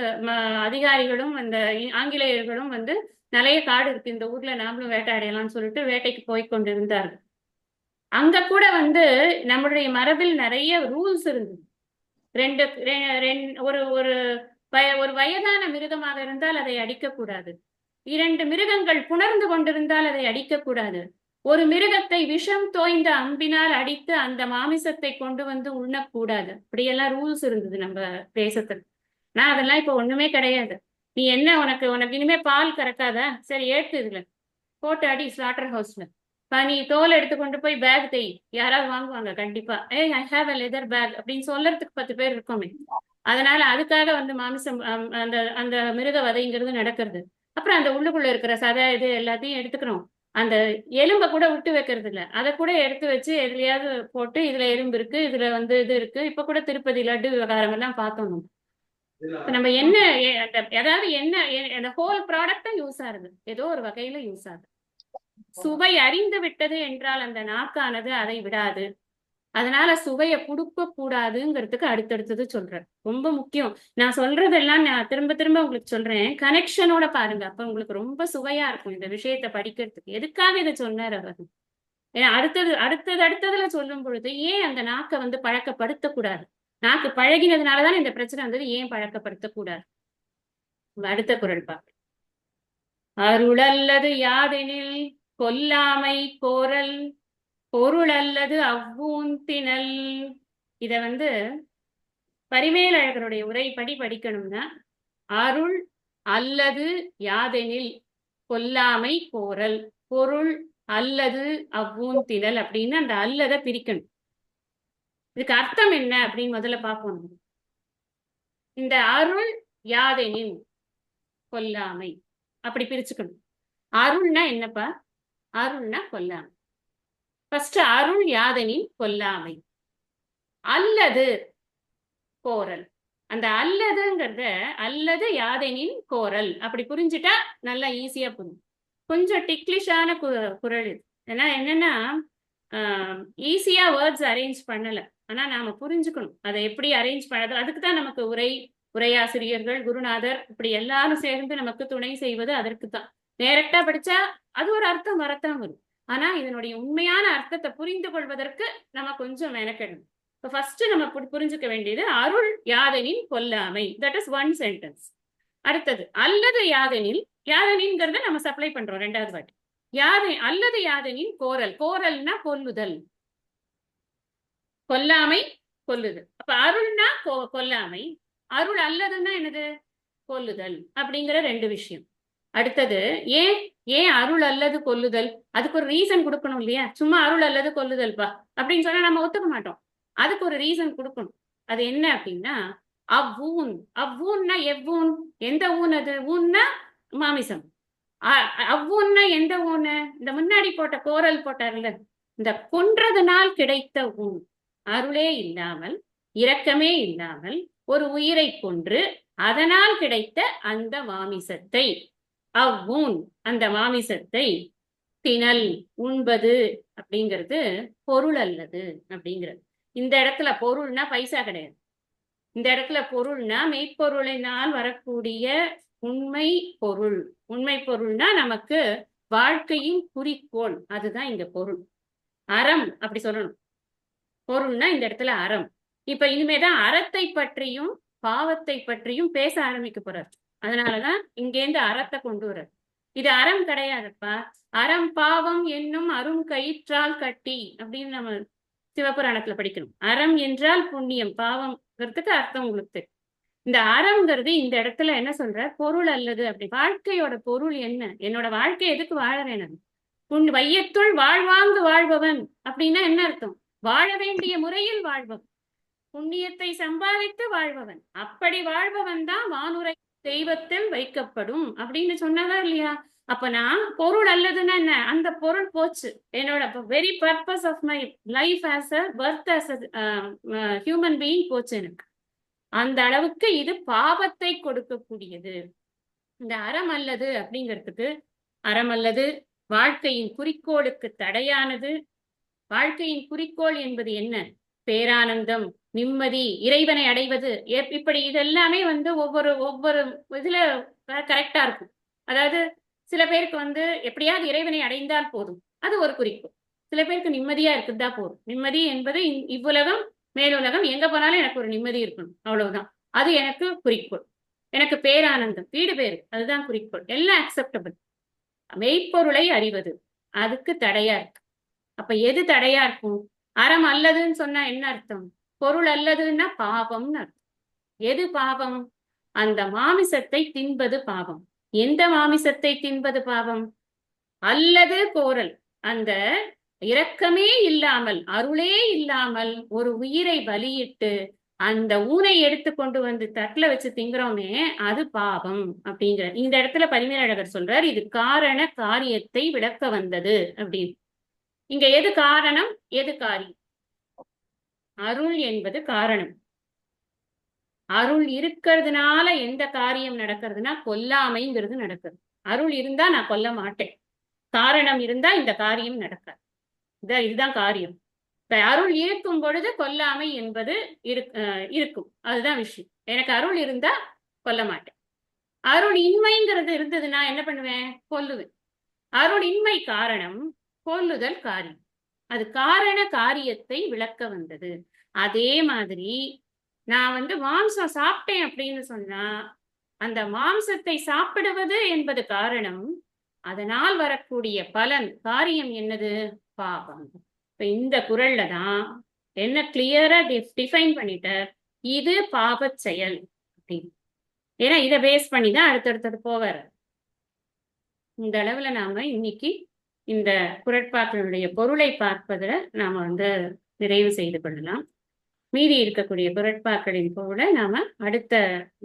அதிகாரிகளும் அந்த ஆங்கிலேயர்களும் வந்து நிறைய காடு இருக்கு இந்த ஊர்ல, நாமளும் வேட்டையாடலாம்னு சொல்லிட்டு வேட்டைக்கு போய் கொண்டிருந்தார்கள். அங்க கூட வந்து நம்மளுடைய மரபில் நிறைய ரூல்ஸ் இருந்தது. ஒரு ஒரு ஒரு வயதான மிருகமாக இருந்தால் அதை அடிக்கக்கூடாது. 2 மிருகங்கள் புணர்ந்து கொண்டிருந்தால் அதை அடிக்கக்கூடாது. ஒரு மிருகத்தை விஷம் தோய்ந்த அம்பினால் அடித்து அந்த மாமிசத்தை கொண்டு வந்து உண்ணக்கூடாது. இப்படியெல்லாம் ரூல்ஸ் இருந்தது நம்ம தேசத்துல. நான் அதெல்லாம் இப்ப ஒண்ணுமே கிடையாது. நீ என்ன உனக்கு இனிமே பால் கறக்காதா, சரி ஏற்று இதுல போட்டு அடி ஸ்லாட்டர் ஹவுஸ்ல. நீ தோல் எடுத்து கொண்டு போய் பேக் தை, யாராவது வாங்குவாங்க கண்டிப்பா. I have a leather bag அப்படின்னு சொல்லறதுக்கு 10 பேர் இருக்கோமே. அதனால அதுக்காக வந்து மாமிசம் அந்த அந்த மிருக வதைங்கிறது நடக்கிறது. அப்புறம் அந்த உள்ளுக்குள்ள இருக்கிற சதை இது எல்லாத்தையும் எடுத்துக்கிறோம். அந்த எலும்பை கூட விட்டு வைக்கிறது இல்லை, அதை கூட எடுத்து வச்சு எதுலையாவது போட்டு இதுல எலும்பு இருக்கு, இதுல வந்து இது இருக்கு. இப்ப கூட திருப்பதி லட்டு விவகாரம் எல்லாம் பார்த்தோம். நம்ம என்ன அதாவது என்ன அந்த ஹோல் ப்ராடக்டும் யூஸ் ஆகுது, ஏதோ ஒரு வகையில யூஸ் ஆகுது. சுவை அறிந்து விட்டது என்றால் அந்த நாக்கானது அதை விடாது. அதனால சுவையை கொடுக்க கூடாதுங்கிறதுக்கு அடுத்தடுத்தது சொல்றேன். ரொம்ப முக்கியம். நான் சொல்றதெல்லாம் நான் திரும்ப திரும்ப உங்களுக்கு சொல்றேன், கனெக்ஷனோட பாருங்க. அப்ப உங்களுக்கு ரொம்ப சுவையா இருக்கும் இந்த விஷயத்த படிக்கிறதுக்கு. எதுக்காக இதை சொன்னார் அவர்? ஏன்னா அடுத்ததுல சொல்லும் பொழுது ஏன் அந்த நாக்கை வந்து பழக்கப்படுத்தக்கூடாது? நாக்கு பழகினதுனாலதான் இந்த பிரச்சனை வந்தது. ஏன் பழக்கப்படுத்தக்கூடாது? அடுத்த குறள் பார்க்க. அருள் அல்லது யாதெனில் கொல்லாமை கோரல், பொருள் அல்லது அவ்வூந்தினல். இத வந்து பரிமேலழகருடைய உரைப்படி படிக்கணும்னா, அருள் அல்லது யாதெனில் கொல்லாமை கோரல், பொருள் அல்லது அவ்வூந்தினல் அப்படின்னு அந்த அல்லத பிரிக்கணும். இதுக்கு அர்த்தம் என்ன அப்படின்னு முதல்ல பார்ப்போம். இந்த அருள் யாதெனில் கொல்லாமை அப்படி பிரிச்சுக்கணும். அருள்னா என்னப்பா? அருள்னா கொல்லாமை. ஃபர்ஸ்ட் அருள் யாதெனில் கொல்லாமை, அல்லது கோரல். அந்த அல்லதுங்கிறத அல்லது யாதெனில் கோரல் அப்படி புரிஞ்சுட்டா நல்லா ஈஸியா புரியும். கொஞ்சம் டிக்லிஷான குறள் இது. ஏன்னா என்னன்னா ஈஸியா வேர்ட்ஸ் அரேஞ்ச் பண்ணல. ஆனா நாம புரிஞ்சுக்கணும் அதை எப்படி அரேஞ்ச் பண்ணது. அதுக்குதான் நமக்கு உரையாசிரியர்கள், குருநாதர் இப்படி எல்லாரும் சேர்ந்து நமக்கு துணை செய்வது அதற்கு தான். டைரக்டா படிச்சா அது ஒரு அர்த்தம் வரத்தான் வரும். ஆனா இதனுடைய உண்மையான அர்த்தத்தை புரிந்து கொள்வதற்கு நம்ம கொஞ்சம் மெனக்கெடணும். இப்போ ஃபர்ஸ்ட் நம்ம புரிஞ்சுக்க வேண்டியது அருள் யாதெனில் கொல்லாமை. That is one sentence. அடுத்தது அல்லது யாதெனில், யாதெனில்ங்கிறத நம்ம சப்ளை பண்றோம் ரெண்டாவது வாட்டி. அல்லது யாதெனில் கோரல். கோரல்னா கொல்லுதல், கொல்லாமை கொல்லுதல். அப்ப அருள்னா கொல்லாமை, அருள் அல்லதுன்னா என்னது? கொல்லுதல். அப்படிங்கிற 2 விஷயம். அடுத்தது ஏன் ஏன் அருள் அல்லது கொல்லுதல்? அதுக்கு ஒரு ரீசன் கொடுக்கணும் இல்லையா? சும்மா அருள் அல்லது கொல்லுதல்பா அப்படின்னு சொன்னா நம்ம ஒத்துக்க மாட்டோம். அதுக்கு ஒரு ரீசன் கொடுக்கணும். அது என்ன அப்படின்னா அவ்வூன். அவ்வூன்னா எவ்வூன்? எந்த ஊன் அது? ஊன்னா மாமிசம். அவ்வூன்னா எந்த ஊன்னு? இந்த முன்னாடி போட்ட கோரல் போட்டார்ல, இந்த கொன்றதுனால் கிடைத்த ஊன். அருளே இல்லாமல் இரக்கமே இல்லாமல் ஒரு உயிரை கொன்று அதனால் கிடைத்த அந்த மாமிசத்தை, அவ்வூன் அந்த மாமிசத்தை திணல் உண்பது அப்படிங்கிறது பொருள் அல்லது அப்படிங்கிறது. இந்த இடத்துல பொருள்னா பைசா கிடையாது. இந்த இடத்துல பொருள்னா மெய்ப்பொருளினால் வரக்கூடிய உண்மை பொருள். உண்மை பொருள்னா நமக்கு வாழ்க்கையின் குறிக்கோள், அதுதான் இங்க பொருள். அறம் அப்படி சொல்லணும். பொருள்னா இந்த இடத்துல அறம். இப்ப இனிமேதான் அறத்தை பற்றியும் பாவத்தை பற்றியும் பேச ஆரம்பிக்க போறார். அதனாலதான் இங்கேருந்து அறத்தை கொண்டு வர்றார். இது அறம் கிடையாதுப்பா. அறம் பாவம் என்னும் அரும் கயிற்றால் கட்டி அப்படின்னு நம்ம சிவபுராணத்துல படிக்கணும். அறம் என்றால் புண்ணியம், பாவம்ங்கிறதுக்கு அர்த்தம் உங்களுக்கு. இந்த அறம்ங்கிறது இந்த இடத்துல என்ன சொல்ற? பொருள் அல்லது. அப்படி வாழ்க்கையோட பொருள் என்ன? என்னோட வாழ்க்கை எதுக்கு வாழறேன் நான்? வையத்துள் வாழ்வாங்கு வாழ்பவன் அப்படின்னா என்ன அர்த்தம்? வாழ வேண்டிய முறையில் வாழ்பவன், புண்ணியத்தை சம்பாதித்து வாழ்பவன். அப்படி வாழ்பவன் தான் வானுரை தெய்வத்தில் வைக்கப்படும் அப்படின்னு சொன்னதா இல்லையா? அப்ப நான் பொருள் அல்லதுன்னா என்ன? அந்த பொருள் போச்சு. என்னோட very purpose of my life as a birth as a human being போச்சு எனக்கு. அந்த அளவுக்கு இது பாவத்தை கொடுக்கக்கூடியது. இந்த அறம் அல்லது அப்படிங்கிறதுக்கு அறம் அல்லது வாழ்க்கையின் குறிக்கோளுக்கு தடையானது. வாழ்க்கையின் குறிக்கோள் என்பது என்ன? பேரானந்தம், நிம்மதி, இறைவனை அடைவது. இப்படி இதெல்லாமே ஒவ்வொரு ஒவ்வொரு இதுல கரெக்டா இருக்கும். அதாவது சில பேருக்கு எப்படியாவது இறைவனை அடைந்தால் போதும், அது ஒரு குறிக்கோள். சில பேருக்கு நிம்மதியா இருக்குதா போதும். நிம்மதி என்பது இவ்வுலகம் மேலுலகம் எங்க போனாலும் எனக்கு ஒரு நிம்மதி இருக்கணும், அவ்வளவுதான். அது எனக்கு குறிக்கோள். எனக்கு பேரானந்தம், வீடு பேரு, அதுதான் குறிக்கோள். எல்லாம் அக்செப்டபிள். மெய்ப்பொருளை அறிவது அதுக்கு தடையா இருக்கு. அப்ப எது தடையா இருக்கும்? அறம் அல்லதுன்னு சொன்னா என்ன அர்த்தம்? பொருள் அல்லதுன்னா பாவம்னு அர்த்தம். எது பாவம்? அந்த மாமிசத்தை தின்பது பாவம். எந்த மாமிசத்தை தின்பது பாவம்? அல்லது கோரல். அந்த இரக்கமே இல்லாமல், அருளே இல்லாமல் ஒரு உயிரை பலியிட்டு அந்த ஊனை எடுத்து கொண்டு தட்டுல வச்சு திங்குறோமே, அது பாவம் அப்படிங்கிற இந்த இடத்துல பரிமேலழகர் சொல்றார், இது காரண காரியத்தை விளக்க வந்தது அப்படின்னு. இங்க எது காரணம், எது காரியம்? அருள் என்பது காரணம். அருள் இருக்கிறதுனால எந்த காரியம் நடக்கிறதுனா கொல்லாமைங்கிறது நடக்குது. அருள் இருந்தா நான் கொல்ல மாட்டேன், காரணம் இருந்தா இந்த காரியம் நடக்காது. இதுதான் காரியம். அருள் இருக்கும் பொழுது கொல்லாமை என்பது இருக்கும், அதுதான் விஷயம். எனக்கு அருள் இருந்தா கொல்ல மாட்டேன். அருள் இன்மைங்கிறது இருந்ததுன்னா என்ன பண்ணுவேன்? கொல்லுவேன். அருள் இன்மை காரணம், கொல்லுதல் காரியம். அது காரண காரியத்தை விளக்க வந்தது. அதே மாதிரி நான் மாம்சம் சாப்பிட்டேன் அப்படின்னு சொன்னா அந்த மாம்சத்தை சாப்பிடுவது என்பது காரணம், அதனால் வரக்கூடிய பலன் காரியம் என்னது? பாவம். இப்ப இந்த குறள்ல தான் என்ன கிளியரா டிஃபைன் பண்ணிட்ட, இது பாவ செயல் அப்படின்னு. ஏன்னா இதை பேஸ் பண்ணிதான் அடுத்தடுத்தது போவார். இந்த அளவுல நாம இன்னைக்கு இந்த குறட்பாக்களுடைய பொருளை பார்ப்பதில் நாம நிறைவு செய்து கொள்ளலாம். மீதி இருக்கக்கூடிய குறட்பாக்களின் பொருளை நாம அடுத்த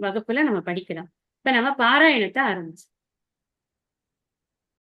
வகுப்புல நம்ம படிக்கலாம். இப்ப நம்ம பாராயணத்தை ஆரம்பிச்சோம்.